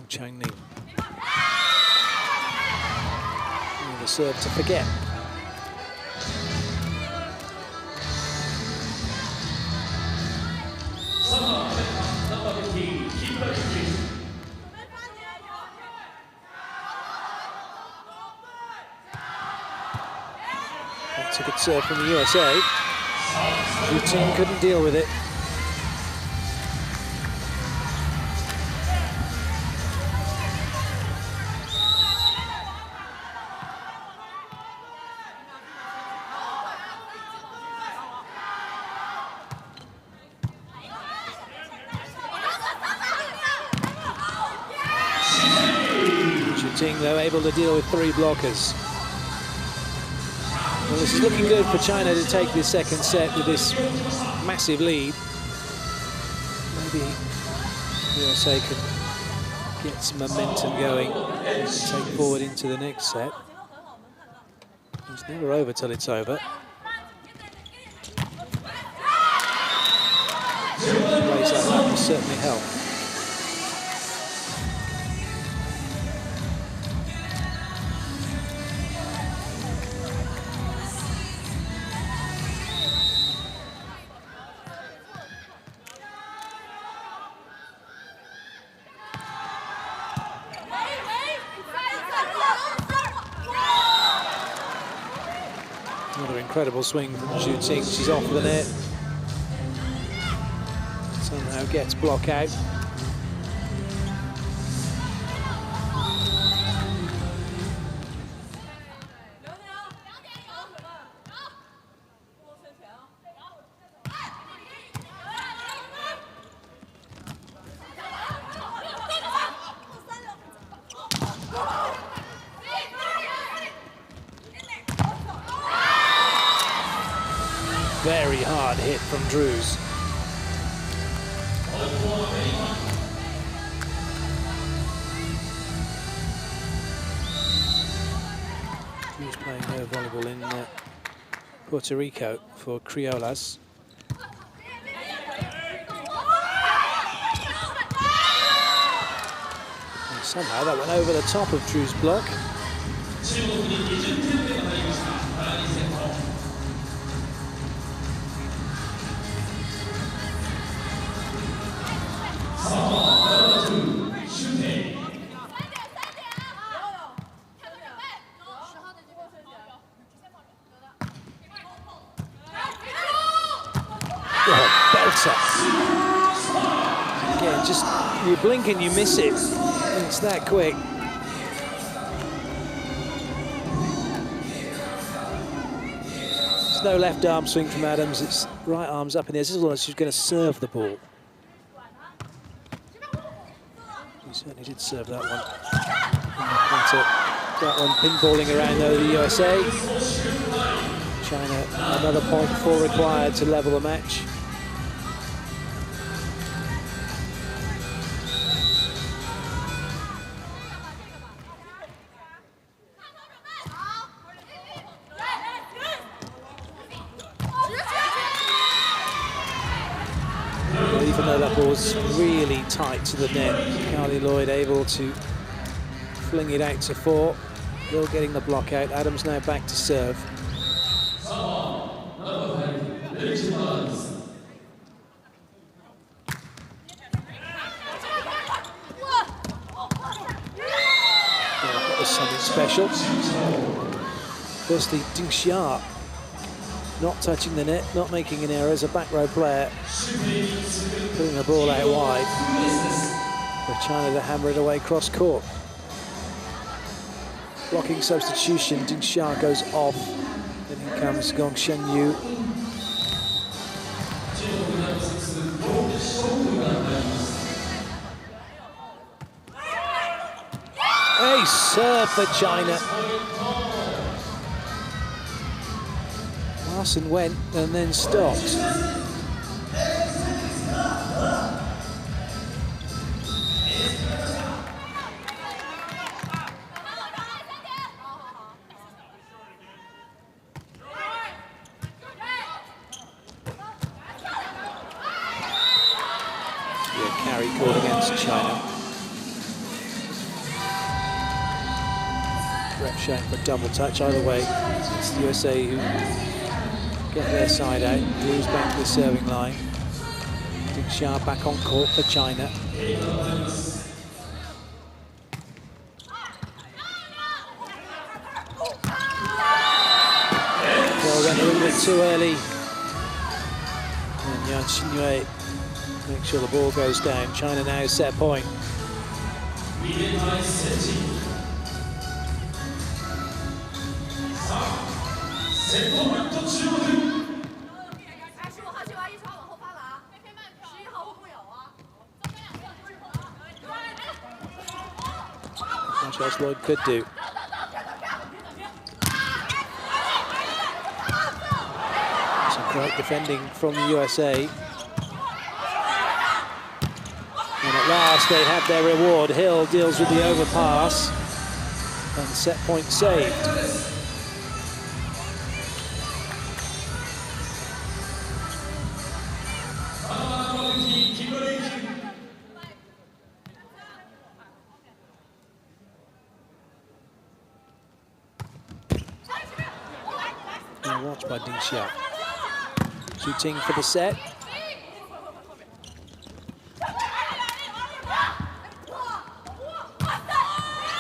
Changning. The serve to forget. That's a good serve from the USA. The team couldn't deal with it. Though able to deal with 3 blockers. Well, this is looking good for China to take this second set with this massive lead. Maybe USA can get some momentum going and take forward into the next set. It's never over till it's over. Plays like that will certainly help. Incredible swing from Zhu Ting. She's off the net. Somehow gets block out. Very hard hit from Drews. Drews playing her volleyball in Puerto Rico for Criollas. And somehow that went over the top of Drews' block. Again, just you blink and you miss it. It's that quick. There's no left arm swing from Adams. It's right arm's up in the air. This is one she's going to serve the ball. She certainly did serve that one. That one pinballing around though, the USA. China, another point 4 required to level the match. Even though that ball was really tight to the net, Carly Lloyd able to fling it out to 4. Hill getting the block out. Adams now back to serve. That was something special. Firstly, Ding Xia not touching the net, not making an error as a back row player, putting the ball out wide for China to hammer it away cross court. Blocking substitution, Ding Xia goes off. Then here comes Gong Shenyu. Ace serve for China. Larson went and then stopped. Carry called against China. Ref showing for double touch. Either way, it's the USA who get their side out. Moves back to the serving line. Ding Xia back on court for China. Well, went a little bit too early. And Yan Xingyue make sure the ball goes down. China now set point. Much else Lloyd could do. Some great defending from the USA. And at last they have their reward. Hill deals with the overpass and set point saved. Now watched by Ding Xia. Shooting for the set.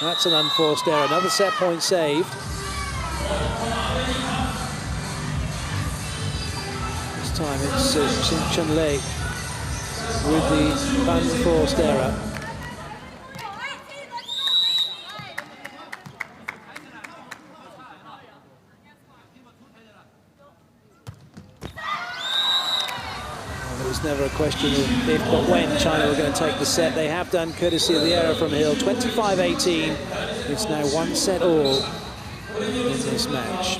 That's an unforced error. Another set point saved. This time it's Xin Chunlei with the unforced error. It was never a question of if but when China were going to take the set. They have done, courtesy of the error from Hill. 25-18. It's now 1 set all in this match.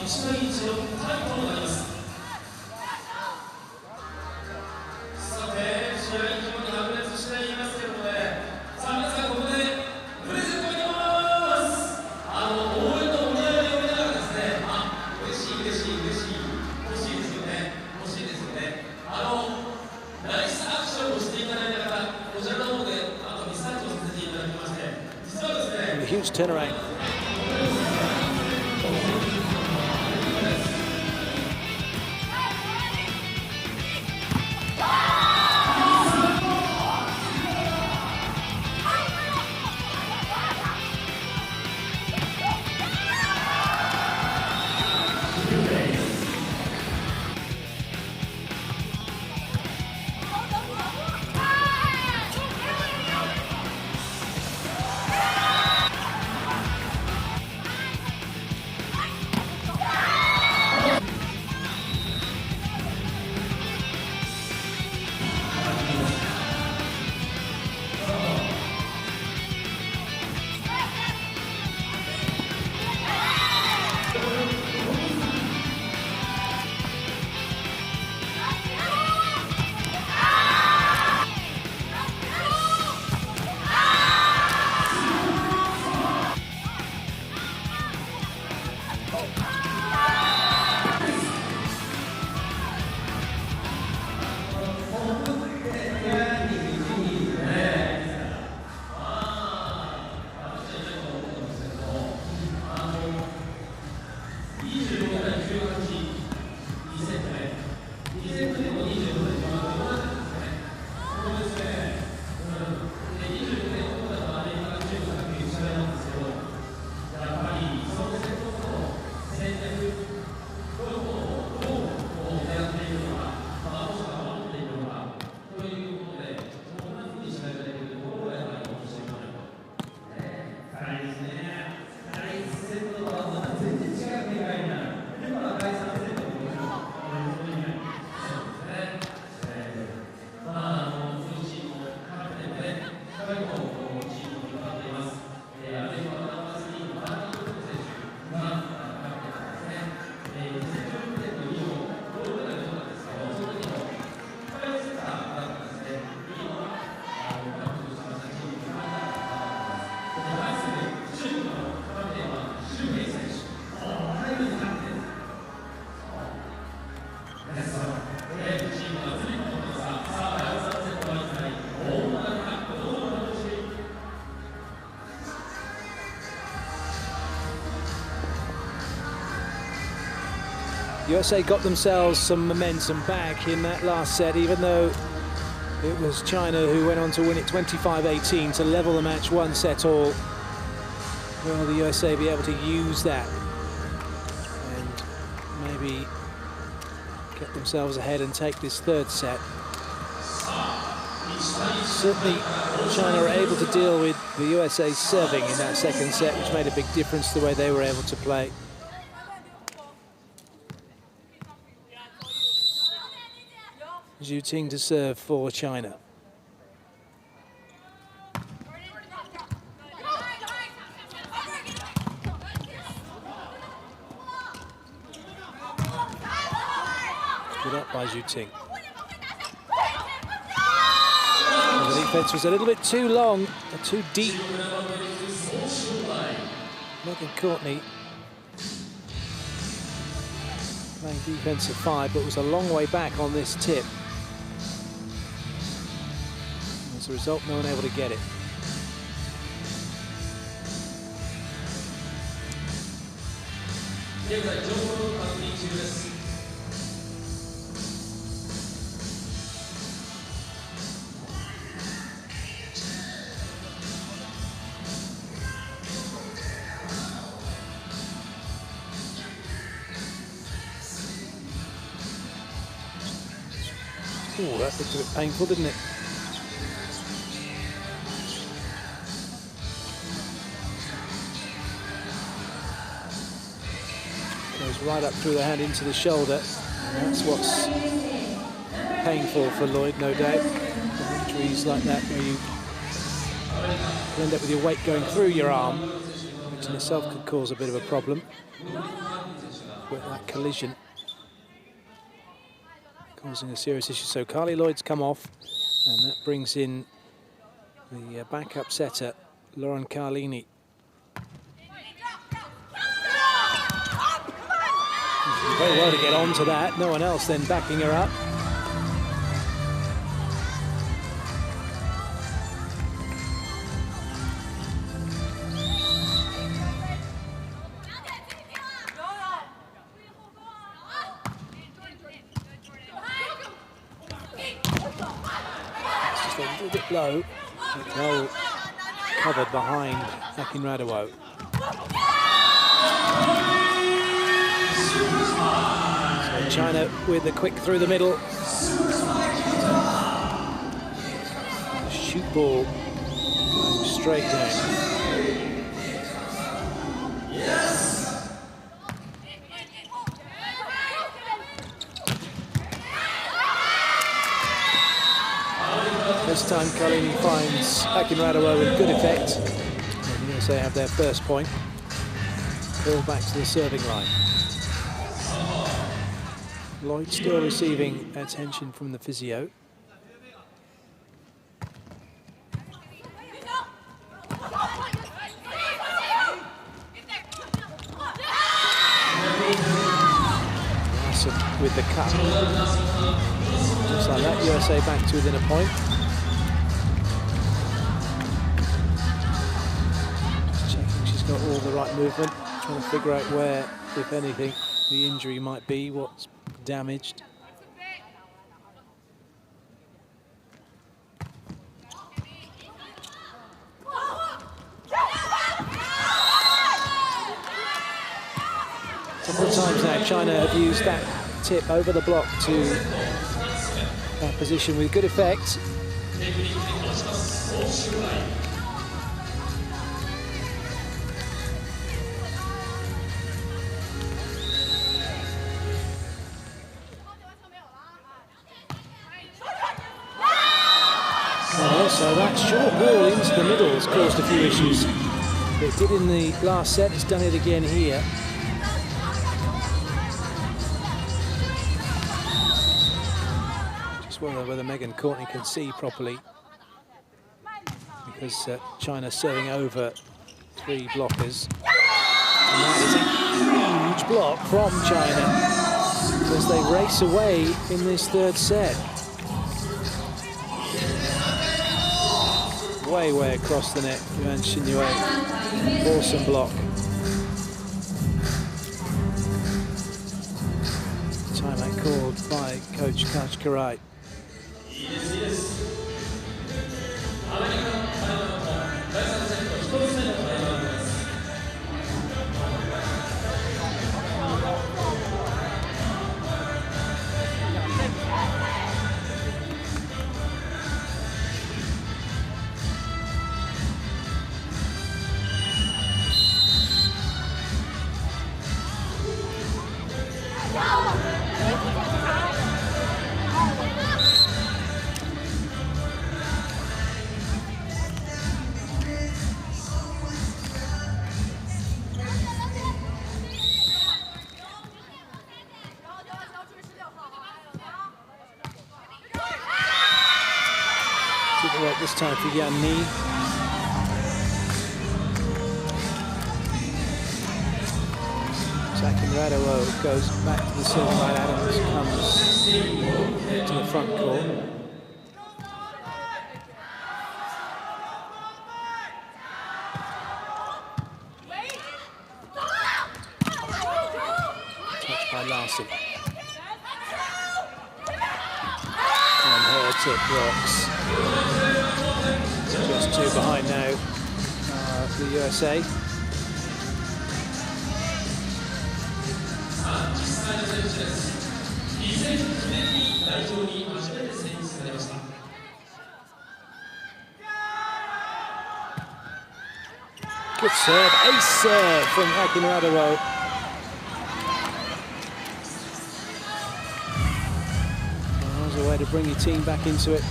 A huge turnaround. USA got themselves some momentum back in that last set, even though it was China who went on to win it 25-18 to level the match 1 set all. Will the USA be able to use that and maybe get themselves ahead and take this 3rd set? Certainly China were able to deal with the USA serving in that 2nd set, which made a big difference to the way they were able to play. Zhu Ting to serve for China. Good up by Zhu Ting. The defense was a little bit too long, or too deep. Megan Courtney playing defensive 5, but was a long way back on this tip. As a result, no one able to get it. Oh, that looked a bit painful, didn't it? Goes right up through the hand into the shoulder. And that's what's painful for Lloyd, no doubt. Injuries like that where you end up with your weight going through your arm, which in itself could cause a bit of a problem with that collision, causing a serious issue. So Carly Lloyd's come off, and that brings in the backup setter, Lauren Carlini. Very well to get onto that. No one else then backing her up. It's just a little bit low. Well covered behind Akin Radawo. So China with the quick through the middle. The shoot ball going straight down. This time Carlini finds Akin Radawo with good effect. And the USA have their first point. Ball back to the serving line. Lloyd still receiving attention from the physio. Larson with the cut. Just like that, USA back to within a point. Just checking she's got all the right movement, trying to figure out where, if anything, the injury might be, what's damaged. Several times now China have used that tip over the block to that position with good effect. So that short ball into the middle has caused a few issues. It did in the last set, it's done it again here. Just wonder whether Megan Courtney can see properly, because China's serving over 3 blockers. And that is a huge block from China as they race away in this 3rd set. Way across the net, Yuan Xinyue. Awesome block. by Coach Kachkarai. This time for Yan Ni. Radowell goes back to the silver line. Adams comes to the front court. Touched by Larson. And her tip blocks. Just two behind now for the USA. Good serve, ace serve from Radowell. There's a way to bring your team back into it.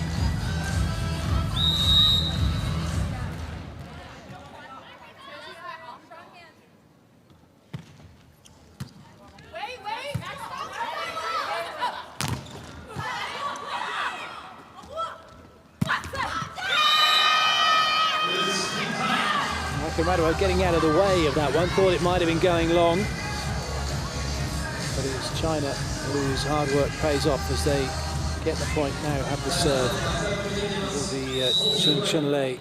Radowell getting out of the way of that one, thought it might have been going long, but it was China whose hard work pays off as they get the point now, have the serve for the Chun Lei.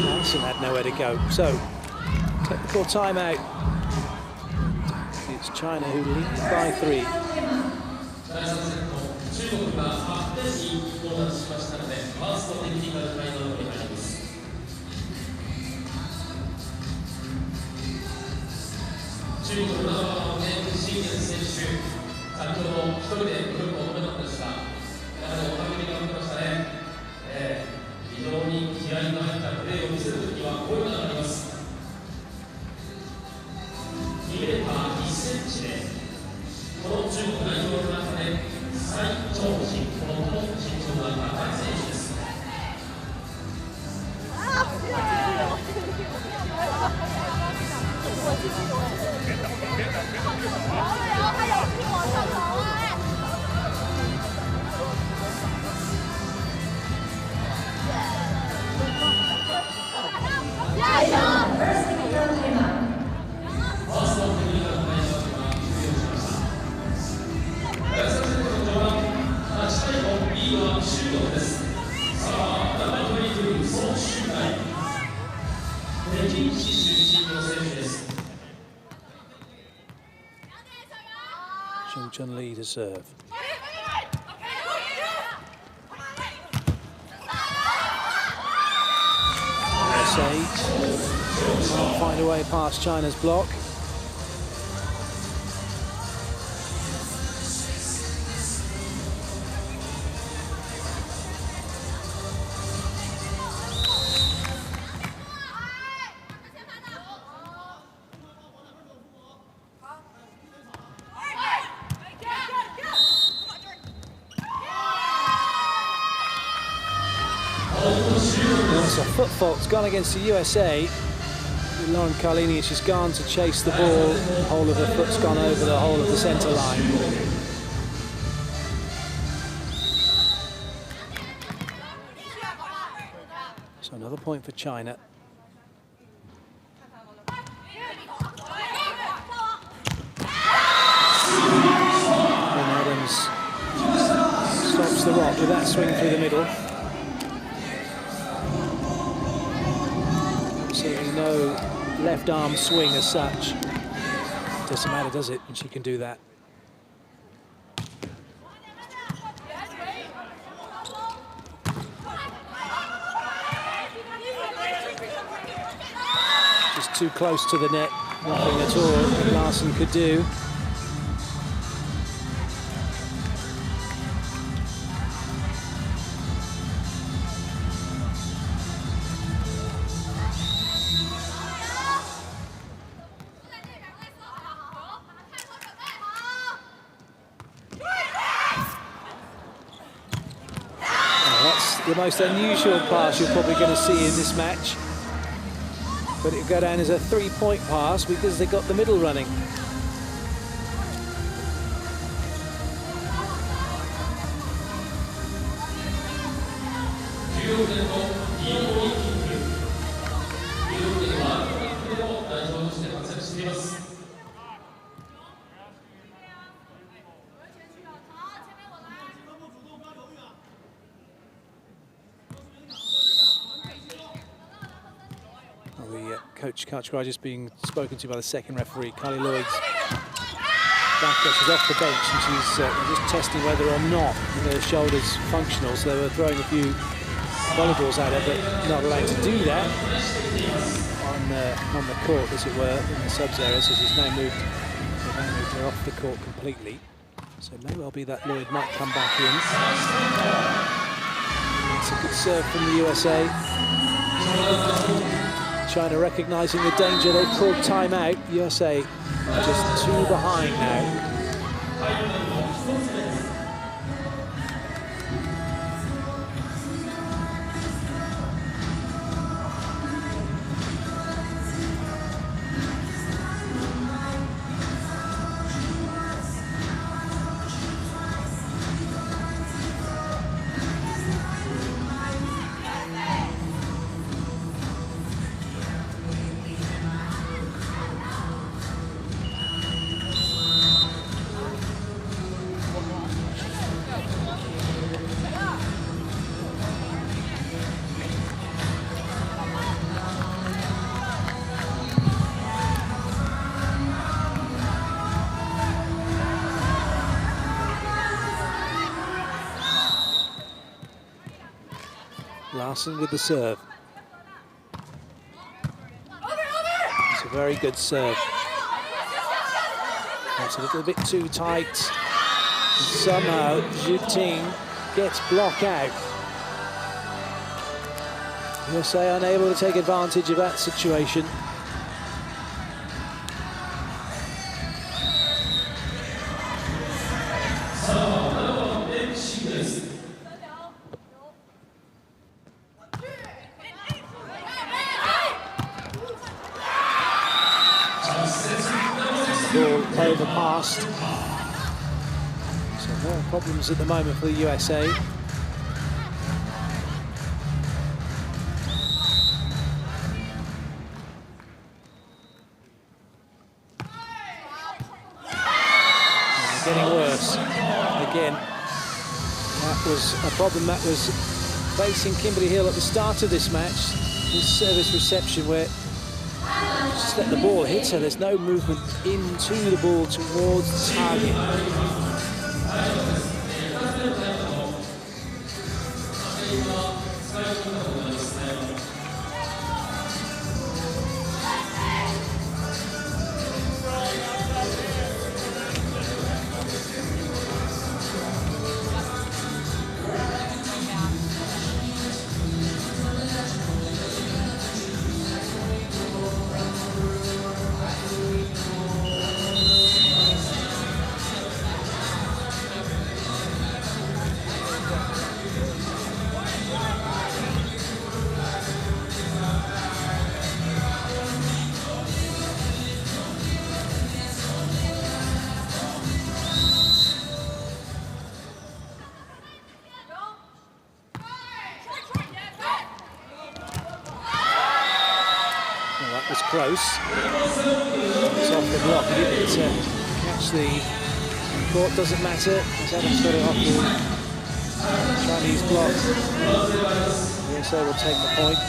Larson had nowhere to go, so technical timeout. It's China who lead by 3. Chun Li to serve. Can't find a way past China's block. There's a foot fault's gone against the USA. Lauren Carlini has just gone to chase the ball. The whole of her foot's gone over the whole of the centre line. So another point for China. And Adams rock with that swing through the middle. Absolutely no left arm swing as such. Doesn't matter, does it? And she can do that. Just too close to the net. Nothing at all that Larson could do. The most unusual pass you're probably going to see in this match, but it'll go down as a three-point pass because they got the middle running. Coach Crouch is being spoken to by the second referee, Carly Lloyd's back. She's off the bench and she's just testing whether or not her shoulder's functional. So they were throwing a few volleyballs at her, but not allowed to do that on the court, as it were, in the subs area. So she's now moved her off the court completely. So it may well be that Lloyd might come back in. It's a good serve from the USA. China recognising the danger, they've called timeout. USA just 2 behind now. Larson with the serve. It's a very good serve. That's a little bit too tight. And somehow Zhu Ting gets blocked out. USA unable to take advantage of that situation. Overpassed. So no problems at the moment for the USA. And they're getting worse. Again, that was a problem that was facing Kimberly Hill at the start of this match. This service reception where just let the ball hit her. There's no movement into the ball towards the target. Close. It's off the block. He didn't catch the court. Doesn't matter. Adams got it off Chinese block. USA will take the point.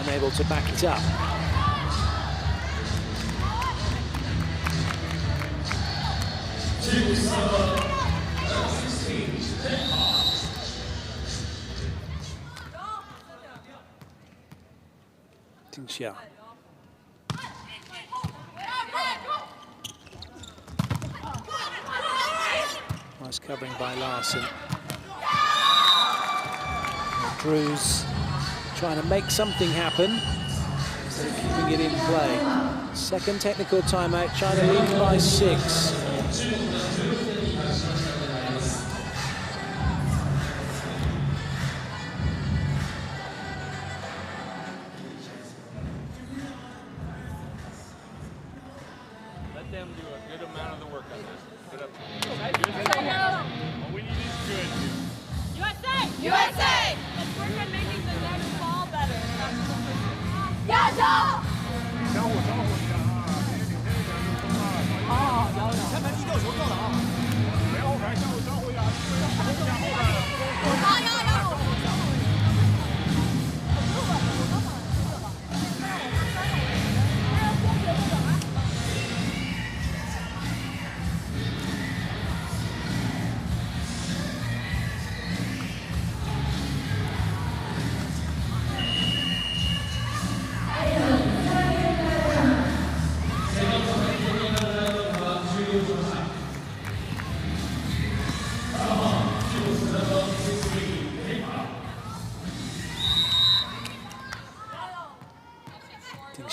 Unable to back it up. Xia. Nice covering by Larson. Drews trying to make something happen, instead of keeping it in play. Second technical timeout, China leads by 6. Let them do a good amount of the work on this. Good up. All we need is good. USA! USA! Let's work on making the next ball better. Yeah, no!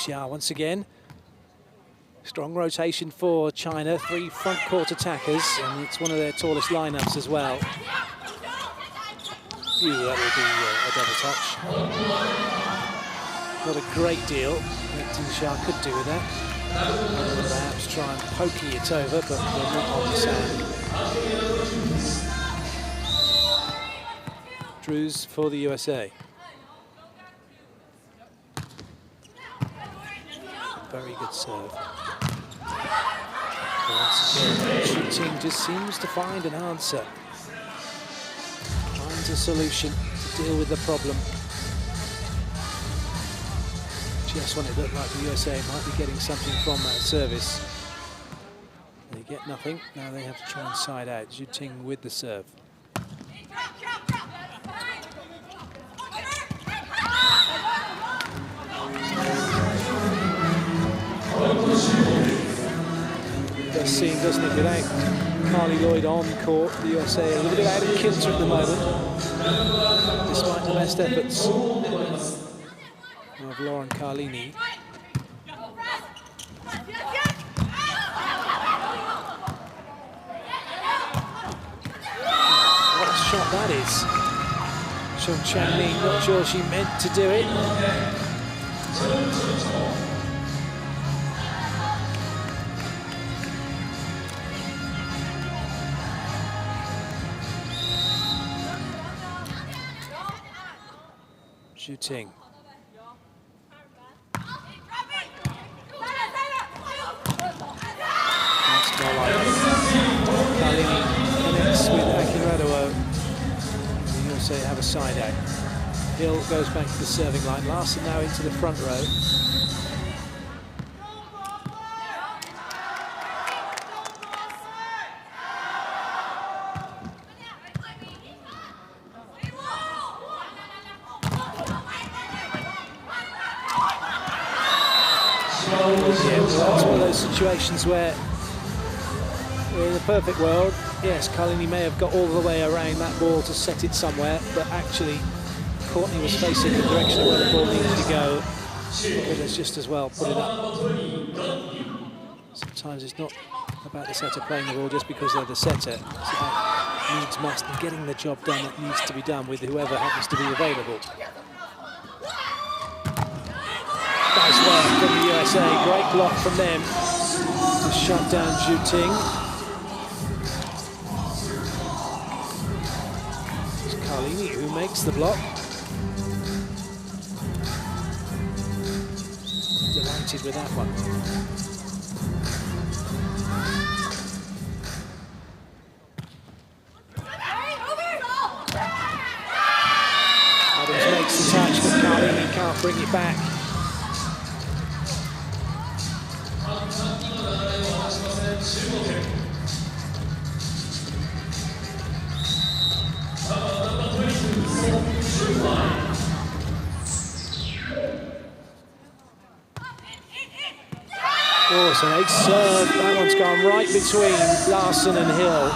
Xia once again. Strong rotation for China. 3 front court attackers, and it's one of their tallest lineups as well. Ooh, that will be a double touch. Not a great deal that Xia could do with that. Perhaps try and pokey it over, but they're not on the sand. Drews for the USA. Very good serve. Once again, shooting just seems to find an answer. Finds a solution to deal with the problem. Just when it looked like the USA might be getting something from that service. They get nothing. Now they have to try and side out. Zhu Ting with the serve. It does seem, doesn't it, without Carly Lloyd on court, the USA a little bit out of kilter at the moment, despite the best efforts of Lauren Carlini. What a shot that is. Sean Chanli, not sure she meant to do it. Zhu Ting. That's more like Carlini connects with Akinradua. The USA have a side out. Hill goes back to the serving line. Larson now into the front row. Yeah, well, that's one of those situations where in the perfect world, yes, Carlini may have got all the way around that ball to set it somewhere, but actually Courtney was facing the direction of where the ball needed to go. Could have just as well put it up. Sometimes it's not about the setter playing the ball just because they're the setter. It's about needs must and getting the job done that needs to be done with whoever happens to be available. Nice work from the USA, great block from them to shut down Zhu Ting. It's Carlini who makes the block. Delighted with that one. bring it back. Oh, it's an ace serve. That one's gone right between Larson and Hill.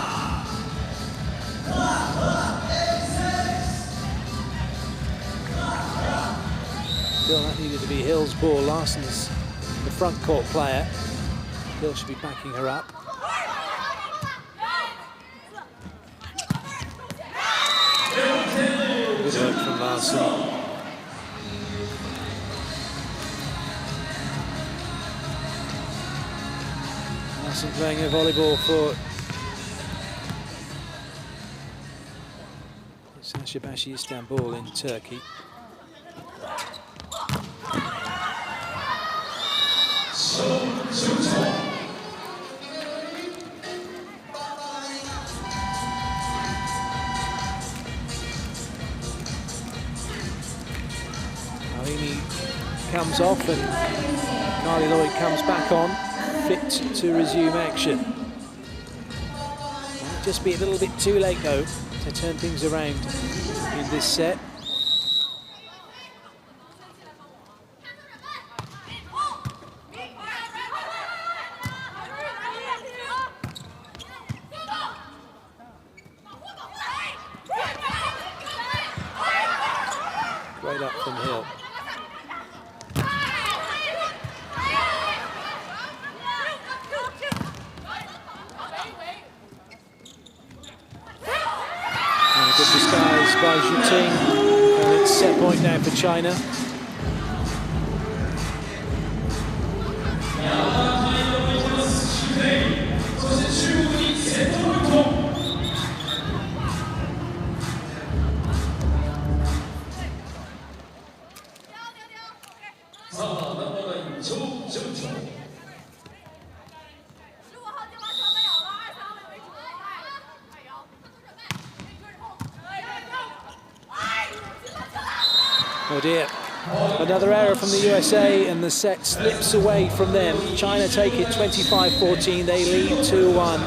Still, that needed to be Hill's ball. Larson's the front court player. Hill should be backing her up. Good work from Larson. Larson playing a volleyball for Saşabaşı Istanbul in Turkey. Alini comes off and Carly Lloyd comes back on, fit to resume action. Might just be a little bit too late though to turn things around in this set. Right up from Hill. And a good disguise by Zhuting, and it's set point now for China. Oh dear, another error from the USA and the set slips away from them. China take it 25-14, they lead 2-1.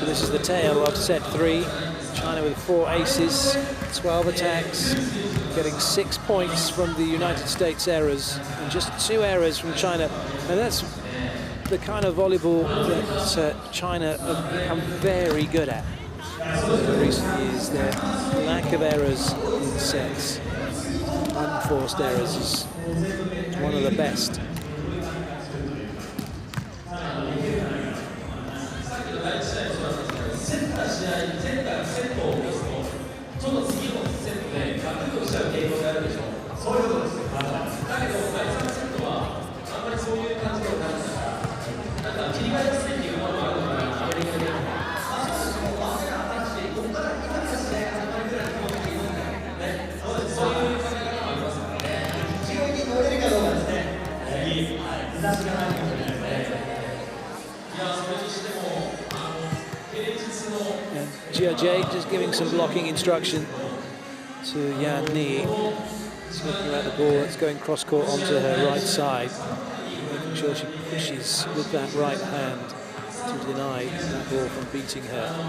This is the tail of set 3. China with 4 aces, 12 attacks, getting 6 points from the United States errors, and just 2 errors from China. And that's the kind of volleyball that China have become very good at in recent years. Their lack of errors in sets, unforced errors, is one of the best. giving some blocking instruction to Yan Ni. She's looking at the ball that's going cross-court onto her right side, making sure she pushes with that right hand to deny that ball from beating her.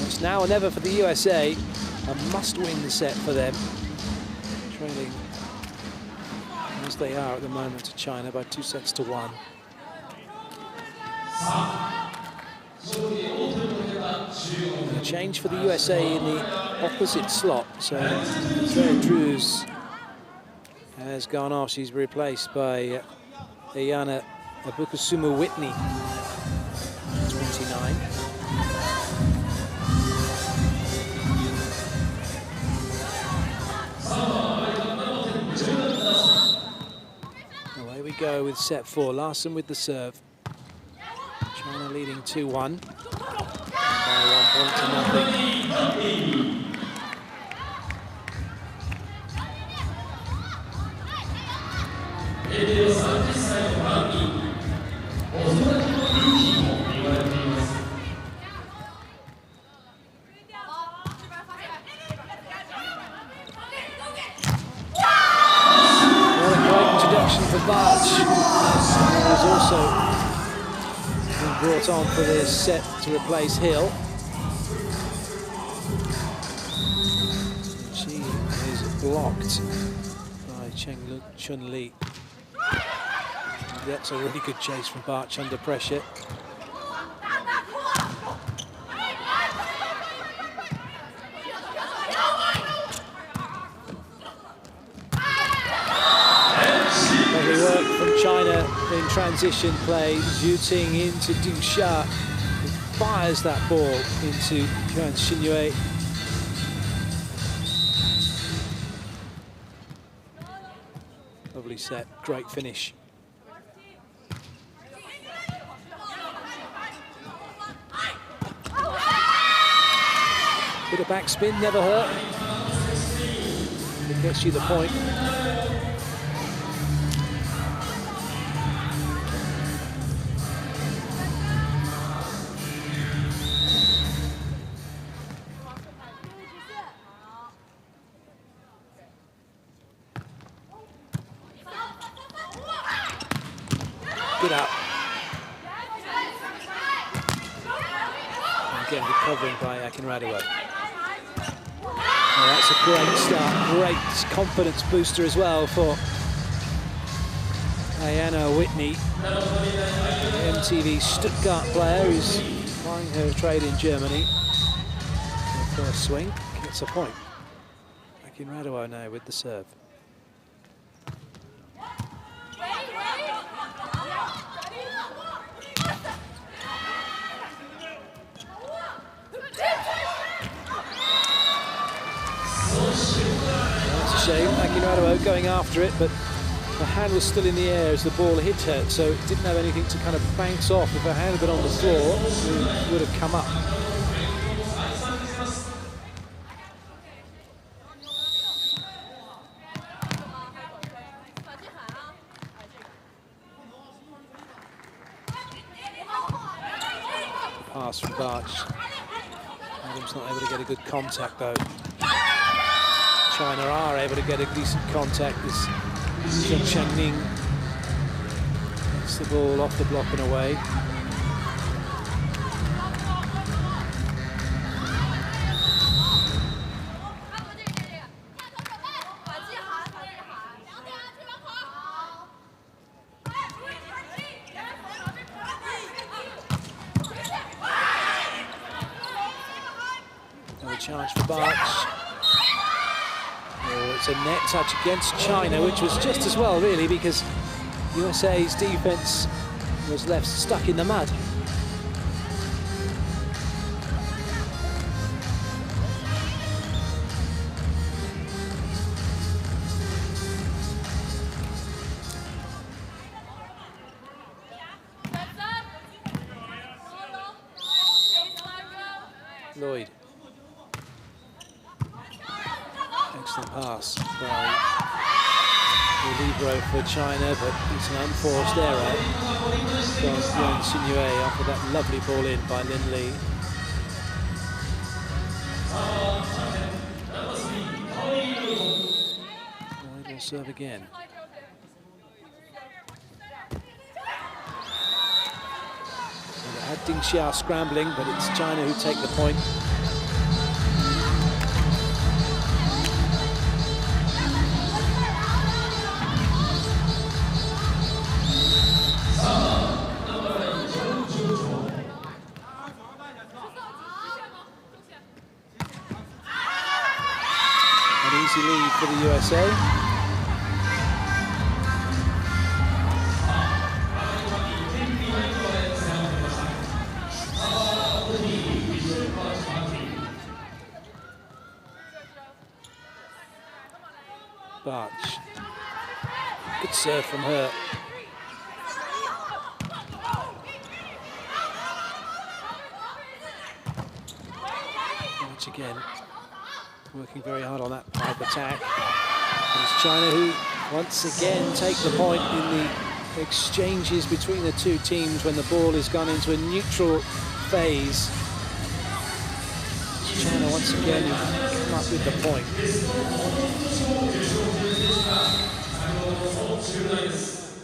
It's now or never for the USA. A must-win set for them. Trailing as they are at the moment to China by 2-1. A change for the USA in the opposite slot. So Claire Drews has gone off. She's replaced by Ayana Abukasumu-Whitney, 29. Away we go with set 4. Larson with the serve. China leading 2-1 by 1 point to nothing. For Barch, who's also been brought on for this set to replace Hill. She is blocked by Chun Li. That's a really good chase from Barch under pressure. China in transition play, Zhu Ting into Du Xia, who fires that ball into Yuan Xinyue. Lovely set, great finish. Bit of backspin, never hurt. It gets you the point. Good out. Again, recovering by Akinradua. Oh, that's a great start, great confidence booster as well for Ayana Whitney, the MTV Stuttgart player who's plying her trade in Germany. The first swing gets a point. Akinradua now with the serve. Akinradua going after it, but her hand was still in the air as the ball hit her, so it didn't have anything to kind of bounce off. If her hand had been on the floor, it would have come up. Pass from Barch. Adams not able to get a good contact though. China are able to get a decent contact. This Zheng Chengning gets the ball off the block and away. No charge for Barch. Oh, it's a net touch against China, which was just as well, really, because USA's defense was left stuck in the mud. Lloyd. Excellent pass by the libero for China, but it's an unforced error from Yuan Xingyue after that lovely ball in by Lin Li. Lloyd will serve again. Had Ding Xia scrambling, but it's China who take the point. An easy lead for the USA. Barch. Good serve from her. Barch again, working very hard on that pipe attack. It's China who once again take the point in the exchanges between the two teams when the ball has gone into a neutral phase. China once again come up with the point.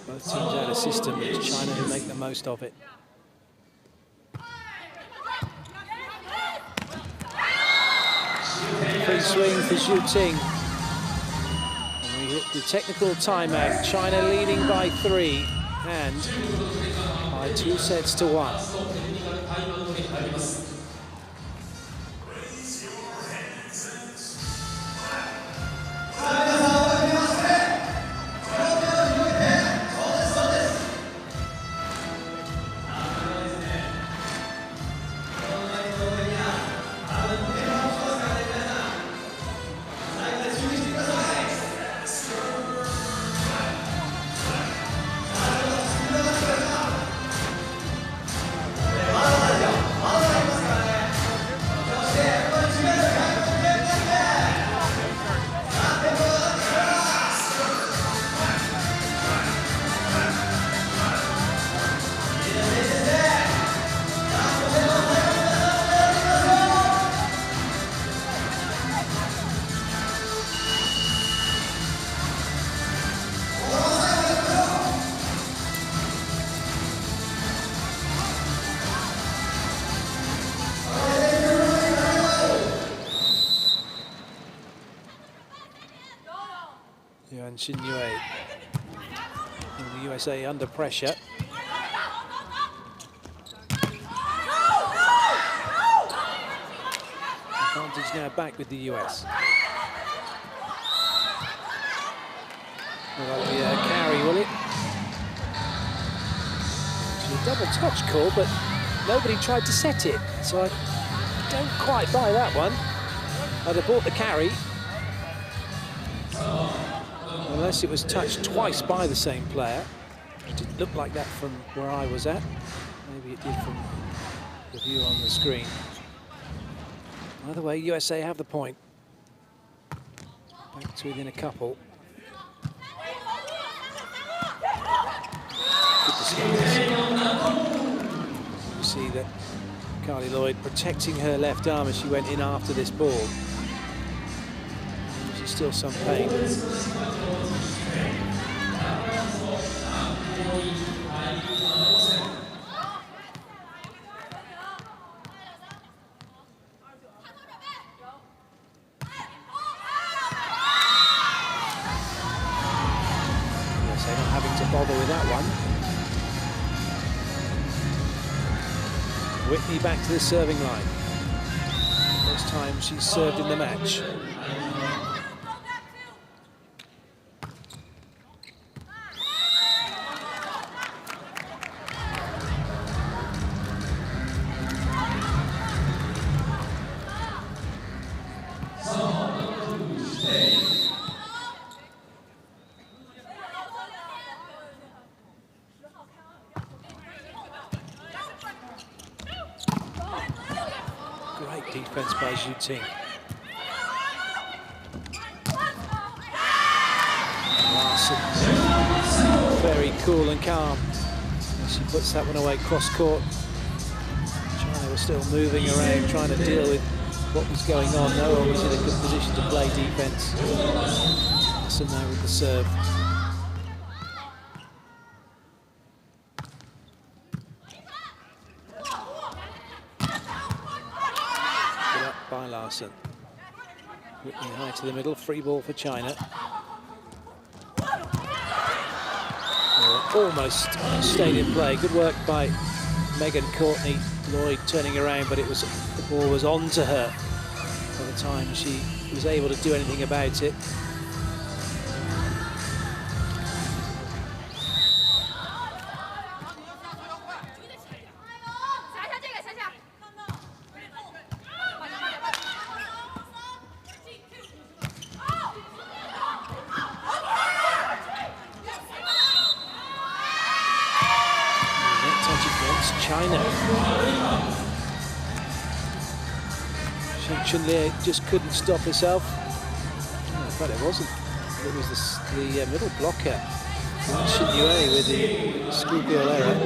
Both teams out of system, but it's China who make the most of it. Free swing for Zhu Ting. And we hit the technical timeout. China leading by 3 and by 2 sets to 1. Yuan Xingyue. And the USA under pressure. Advantage now back with the US. Well, that'll be a carry, will it? It's a double touch call, but nobody tried to set it, so I don't quite buy that one. I'd have bought the carry. Unless it was touched twice by the same player. It didn't look like that from where I was at. Maybe it did from the view on the screen. Either way, USA have the point. Back to within a couple. Good to see this. You see that Carly Lloyd protecting her left arm as she went in after this ball. There's still some pain. Bother with that one. Whitney back to the serving line. First time she's served in the match. Good defense by Zhu Ting. Larson, very cool and calm. She puts that one away cross court. China was still moving around, trying to deal with what was going on. No one was in a good position to play defense. Larson now with the serve. Good up by Larson. Whitney high to the middle, free ball for China. Almost stayed in play. Good work by Megan Courtney. Lloyd turning around, but the ball was on to her by the time she was able to do anything about it. China. CHN just couldn't stop herself. Oh, in fact, it wasn't. It was the middle blocker, Shin Yue, with the schoolgirl error.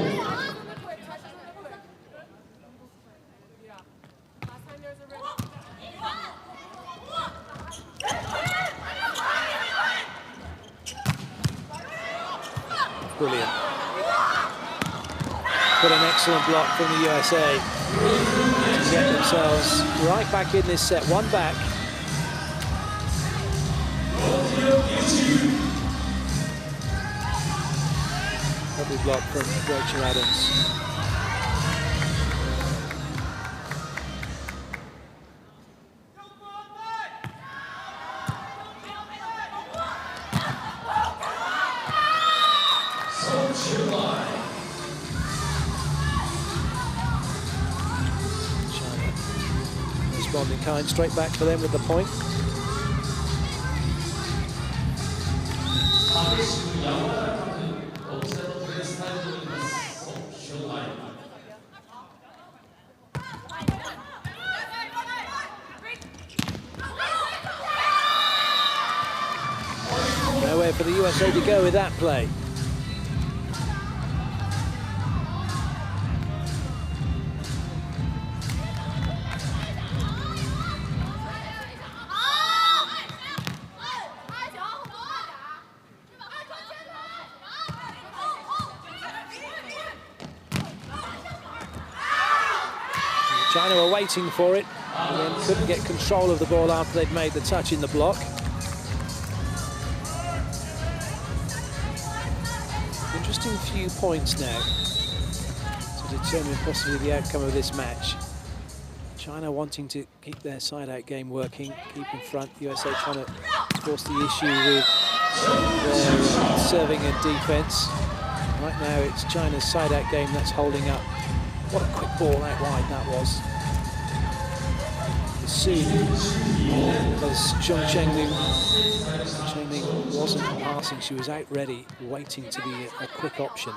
Brilliant. But an excellent block from the USA to get themselves right back in this set. One back. Lovely block from Rachel Adams. Responding kind, straight back for them with the point. Nowhere for the USA to go with that play. China were waiting for it and then couldn't get control of the ball after they'd made the touch in the block. Interesting few points now to determine possibly the outcome of this match. China wanting to keep their side-out game working, keep in front. The USA trying to force the issue with their serving and defense. Right now it's China's side-out game that's holding up. What a quick ball out wide that was. As soon as Zhong Chengling wasn't passing, she was out ready, waiting to be a quick option.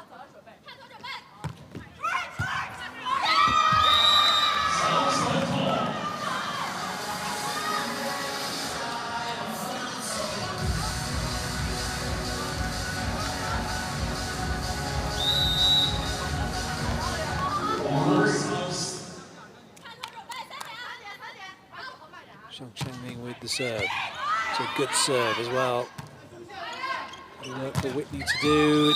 Zhong Chengling with the serve. It's a good serve as well. Good work for Whitney to do.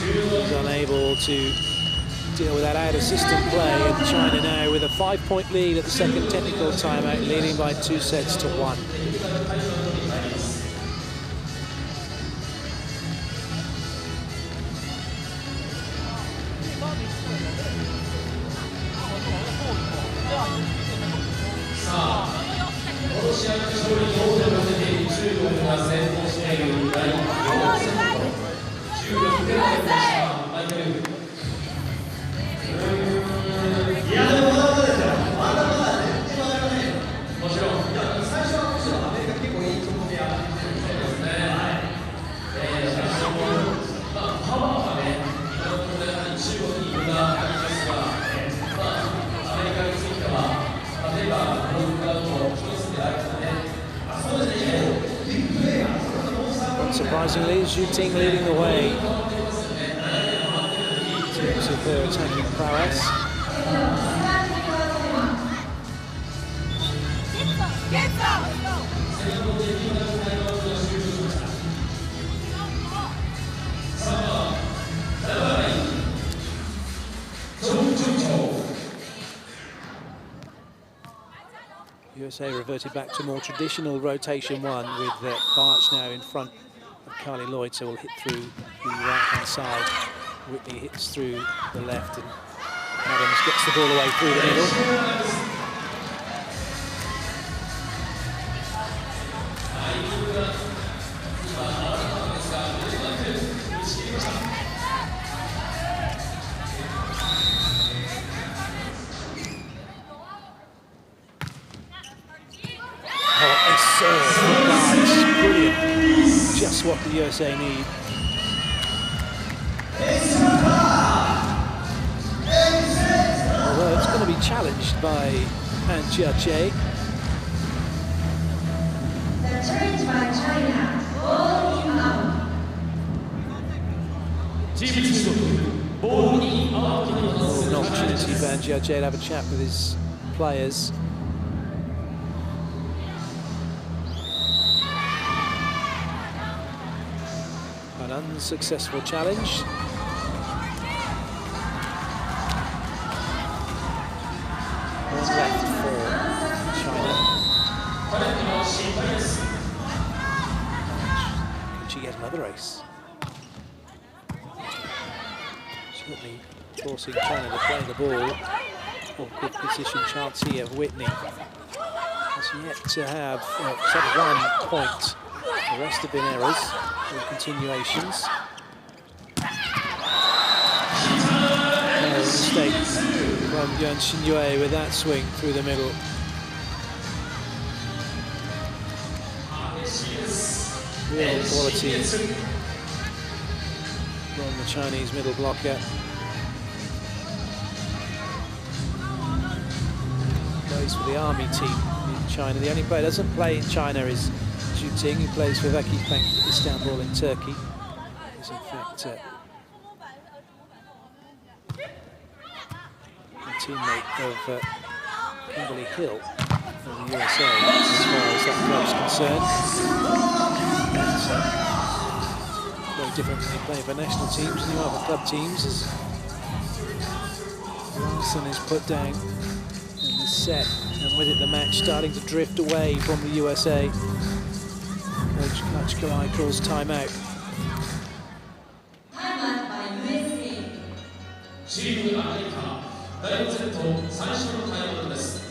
He's unable to deal with that out-of-system play, and China now with a 5-point lead at the second technical timeout, leading by 2-1. Surprisingly, Zhu Ting leading the way in terms of her attacking prowess. USA reverted back to more traditional rotation one with Barch now in front of Carly Lloyd, so will hit through the right-hand side. Whitney hits through the left, and Adams gets the ball away through the middle. Brilliant. Just what the USA need. Although it's going to be challenged by Han Jia-che. The challenge by China, ball in out. An opportunity for Han Jia-che to have a chat with his players. An unsuccessful challenge. One left for China. Can she get another ace? Certainly forcing China to play the ball. Oh, good position chance here of Whitney. Has yet to have except 1 point. The rest have been errors or continuations. Mistake from Yuan Xinyue with that swing through the middle. Real quality from the Chinese middle blocker. Plays for the Army team in China. The only player who doesn't play in China is Zhu Ting, who plays for Vakifbank Istanbul in Turkey. He's in fact a teammate of Kimberly Hill from the USA, as far as that club's concerned. Very different when you play for national teams and you are for club teams, as Larson is put down in this set, and with it the match starting to drift away from the USA. Coach Kachkarai calls timeout. Timeout by USA. チームアメリカ第5セット最初のタイムアウトです。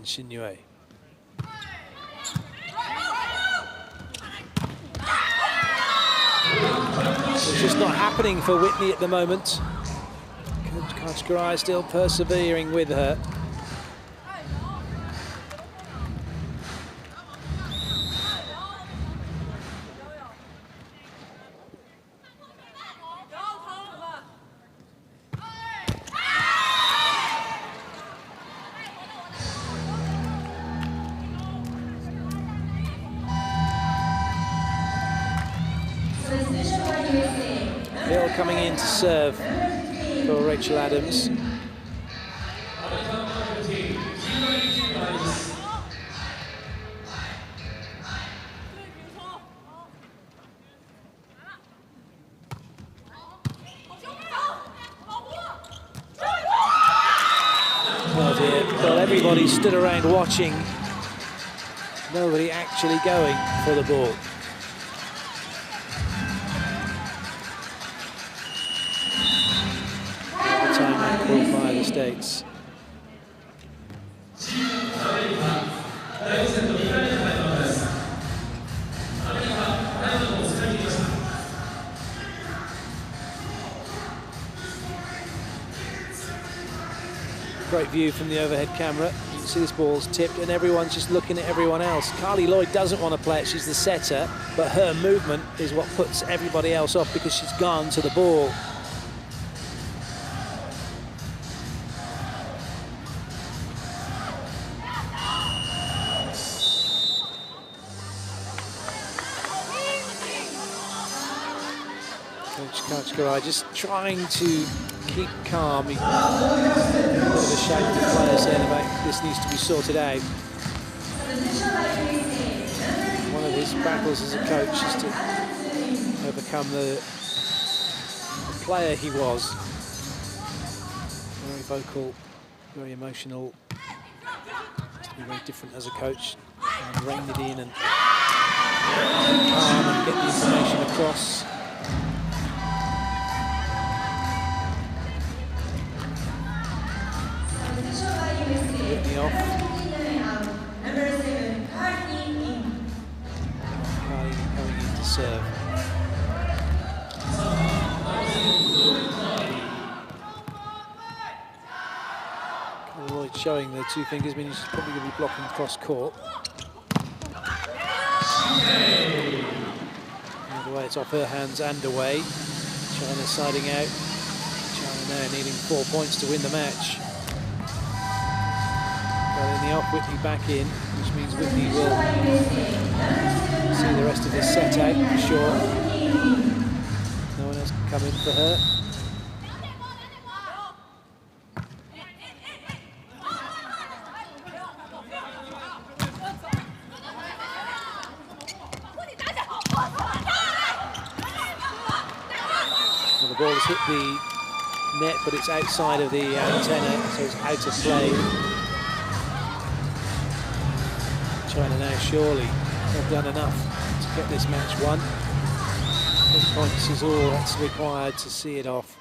Xinyue. It's just not happening for Whitney at the moment. Kachkarai still persevering with her. Hill coming in to serve for Rachel Adams. Oh dear, well everybody stood around watching, nobody actually going for the ball. States. Great view from the overhead camera. You can see this ball's tipped and everyone's just looking at everyone else. Carly Lloyd doesn't want to play it, she's the setter, but her movement is what puts everybody else off because she's gone to the ball. Coach Garai just trying to keep calm. He, a bit of a shame for the players saying about this needs to be sorted out. One of his battles as a coach is to overcome the player he was. Very vocal, very emotional. Has to be very different as a coach. And rein it in and calm and get the information across. Whitney off. Carly coming in to serve. Carly Lloyd showing the two fingers, meaning she's probably going to be blocking cross court. Either way, it's off her hands and away. China siding out. China now needing 4 points to win the match. In the off, Whitney back in, which means Whitney will see the rest of this set out for sure. No one else can come in for her. Well, the ball has hit the net, but it's outside of the antenna, so it's out of play. China now surely have done enough to get this match won. 10 points is all that's required to see it off.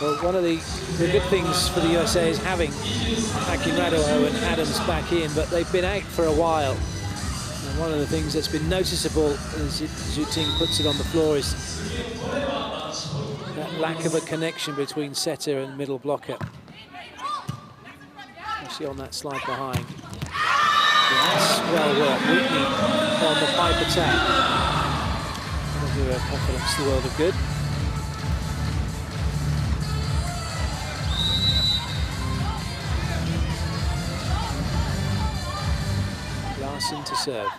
Well, one of the good things for the USA is having Akinradou and Adams back in, but they've been out for a while. And one of the things that's been noticeable as Zhu Ting puts it on the floor is that lack of a connection between setter and middle blocker. Especially on that slide behind. That's well worked. Whitney on the pipe attack. That'll do her confidence the world of good. Larson to serve.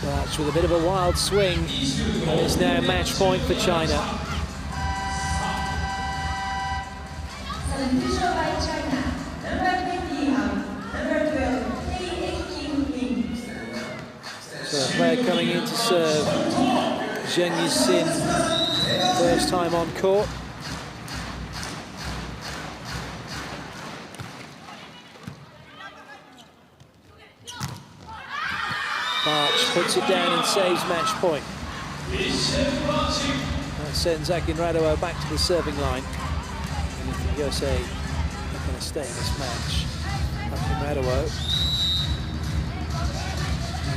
Barch with a bit of a wild swing. It's now a match point for China. So a player coming in to serve, Zheng Yixin, first time on court. Barch puts it down and saves match point. That sends Akinradou back to the serving line. And if the USA are going to stay in this match, Akinradou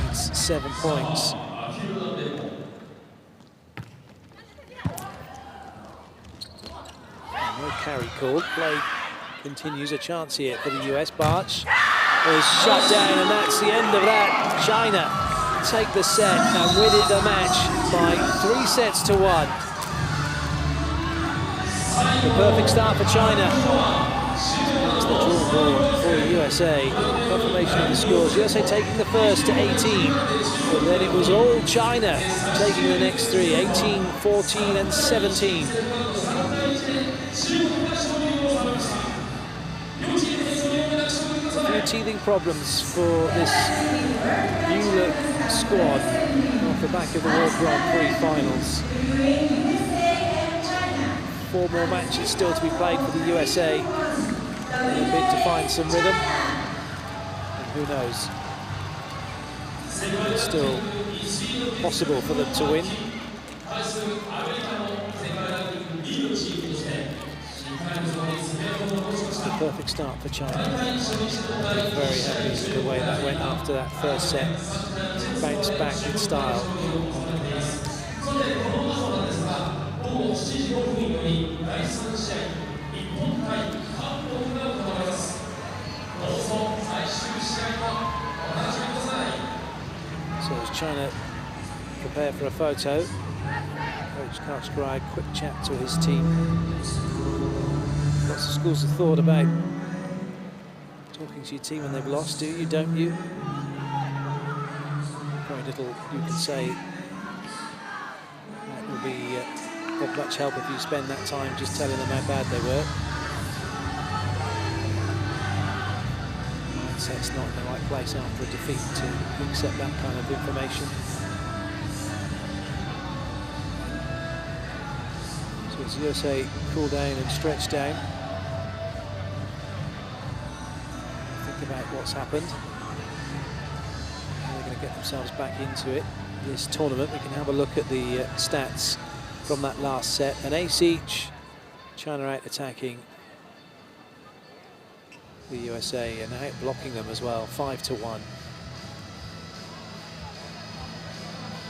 needs 7 points. And no carry called. Play continues, a chance here for the US. Barch is shut down, and that's the end of that. China take the set and win it the match by 3 sets to 1. The perfect start for China. That's the draw board for the USA. Confirmation of the scores. USA taking the first to 18, but then it was all China taking the next 3, 18, 14 and 17. Teething problems for this new-look squad off the back of the World Grand Prix finals. 4 more matches still to be played for the USA. In a bid to find some rhythm. And who knows? It's still possible for them to win. It's the perfect start for China. Very happy with the way that went after that first set. Bounced back in style. So as China prepare for a photo, Coach Karlskrog, quick chat to his team. Lots of schools of thought about talking to your team when they've lost. Do you, don't you? Very little you can say. That will be of much help if you spend that time just telling them how bad they were. Mindset's not in the right place after a defeat to accept that kind of information. So as USA cool down and stretch down, think about what's happened. They're going to get themselves back into it. This tournament, we can have a look at the stats from that last set. An ace each, China out attacking the USA and out blocking them as well, 5-1.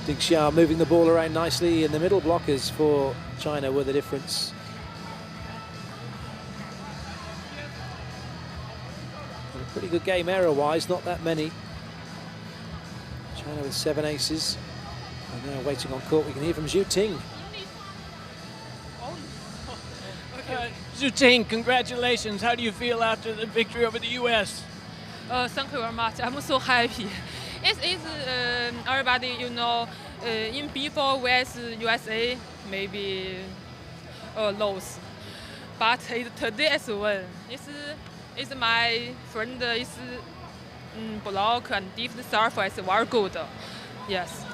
Ding Xia moving the ball around nicely in the middle. Blockers for China were the difference. But a pretty good game error-wise, not that many. China with 7 aces. And now waiting on court, we can hear from Zhu Ting. Zhu Ting, congratulations. How do you feel after the victory over the US? Thank you very much. I'm so happy. It is everybody, you know, in before with USA, maybe lose. But today as well. It's my friend is block and different surface very good. Yes.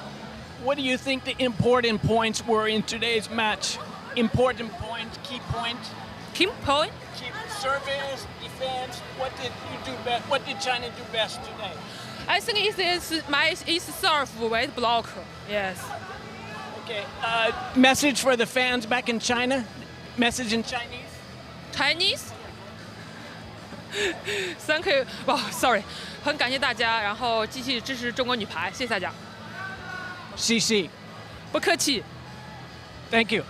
What do you think the important points were in today's match? Important points, key points? Key point? Key service, defense. What did you do best? What did China do best today? I think it is my serve with block. Yes. Okay. Message for the fans back in China? Message in Chinese? Chinese? Thank you. Oh, sorry. 很感谢大家，然后继续支持中国女排，谢谢大家。CC. 不客气。 Thank you.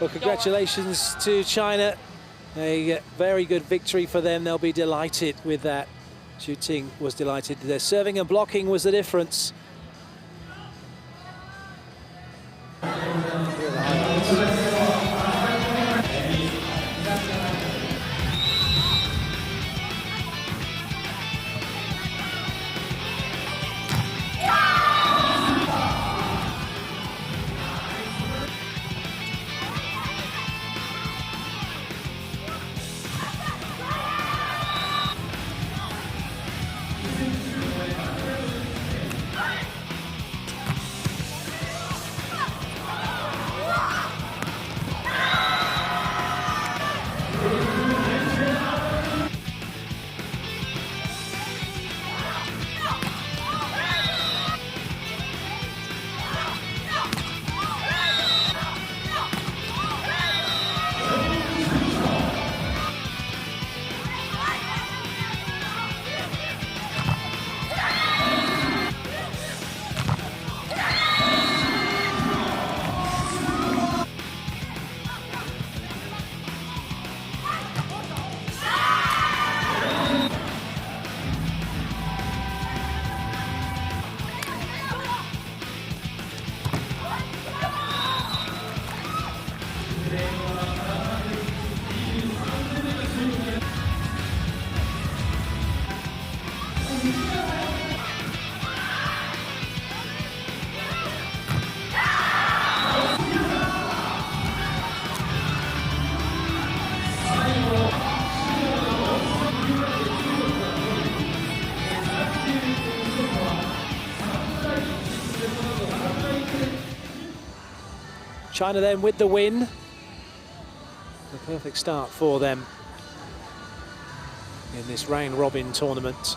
Well, congratulations to China. A very good victory for them. They'll be delighted with that. Zhu Ting was delighted. Their serving and blocking was the difference. Here are the highlights. China then with the win. Perfect start for them in this round-robin tournament.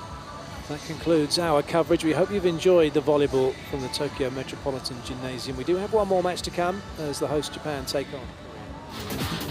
That concludes our coverage. We hope you've enjoyed the volleyball from the Tokyo Metropolitan Gymnasium. We do have one more match to come as the host Japan take on Korea.